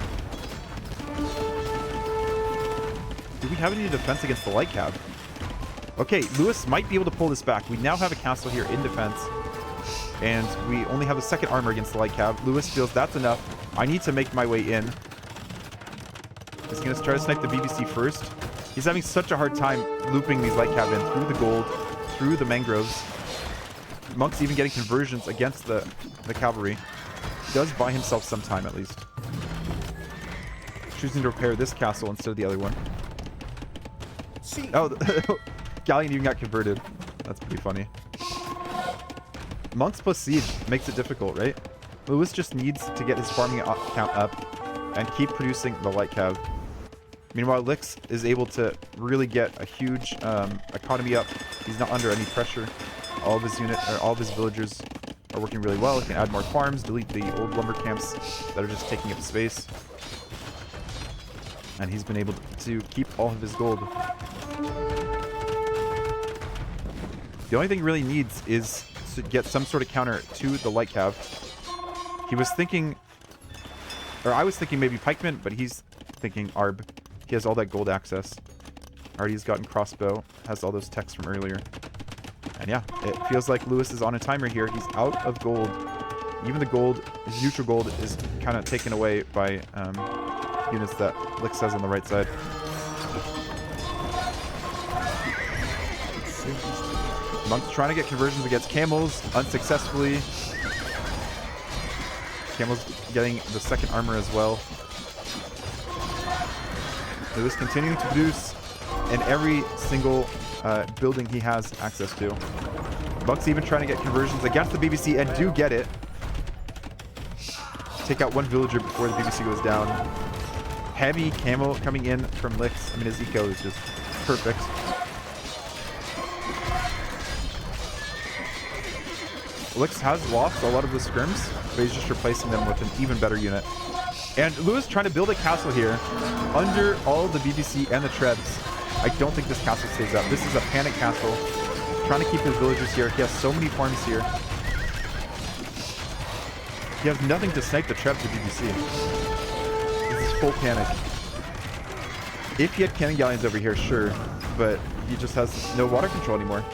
Do we have any defense against the light cav? Okay, Lewis might be able to pull this back. We now have a castle here in defense. And we only have a second armor against the light cav. Lewis feels that's enough. I need to make my way in. He's going to try to snipe the BBC first. He's having such a hard time looping these light cav in through the gold, through the mangroves. Monk's even getting conversions against the cavalry. He does buy himself some time at least. Choosing to repair this castle instead of the other one. Oh, Galleon even got converted. That's pretty funny. Monks plus siege makes it difficult, right? Lewis just needs to get his farming count up and keep producing the light cav. Meanwhile, Lix is able to really get a huge economy up. He's not under any pressure. All of his villagers are working really well. He can add more farms, delete the old lumber camps that are just taking up space. And he's been able to keep all of his gold. The only thing he really needs is to get some sort of counter to the light cav. He was thinking, or I was thinking maybe pikemen, but he's thinking arb. He has all that gold access. Already has gotten crossbow, has all those techs from earlier. And yeah, it feels like Lewis is on a timer here. He's out of gold. Even the gold, his neutral gold, is kind of taken away by units that Lix has on the right side. Monk's trying to get conversions against camels, unsuccessfully. Camel's getting the second armor as well. Lewis continuing to produce in every single building he has access to. Monk's even trying to get conversions against the BBC and do get it. Take out one villager before the BBC goes down. Heavy camo coming in from Lix. I mean, his eco is just perfect. Lix has lost a lot of the skirms, but he's just replacing them with an even better unit. And Lewis trying to build a castle here under all the BBC and the trebs. I don't think this castle stays up. This is a panic castle. Trying to keep his villagers here. He has so many farms here. He has nothing to snipe the trebs with BBC. This is full panic. If he had cannon galleons over here, sure. But he just has no water control anymore.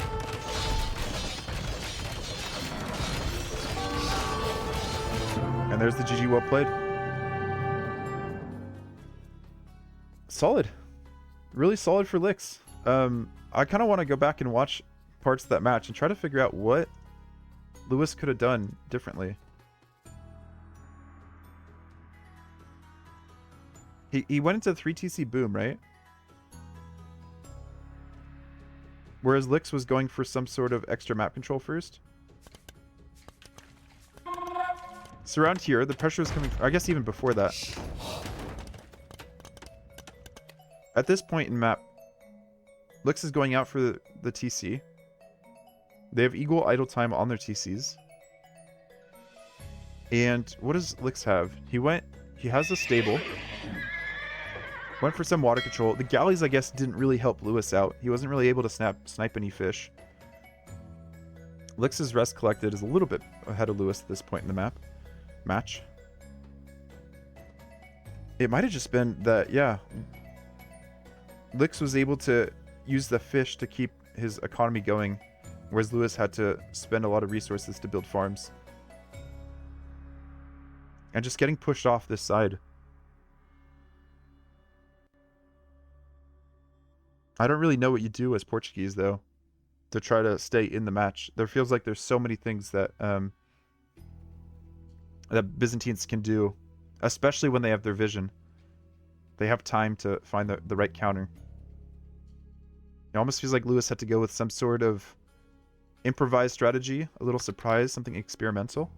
And there's the GG, well played. Solid. Really solid for Lix. I kind of want to go back and watch parts of that match and try to figure out what Lewis could have done differently. He went into 3TC boom, right? Whereas Lix was going for some sort of extra map control first. So around here, the pressure is coming... I guess even before that. At this point in map, Lix is going out for the TC. They have equal idle time on their TCs. And what does Lix have? He has a stable. Went for some water control. The galleys, I guess, didn't really help Lewis out. He wasn't really able to snipe any fish. Lix's rest collected is a little bit ahead of Lewis at this point in the match. It might have just been that, yeah, Lix was able to use the fish to keep his economy going, whereas Lewis had to spend a lot of resources to build farms. And just getting pushed off this side. I don't really know what you do as Portuguese, though, to try to stay in the match. There feels like there's so many things that that Byzantines can do, especially when they have their vision. They have time to find the right counter. It almost feels like Lewis had to go with some sort of improvised strategy, a little surprise, something experimental.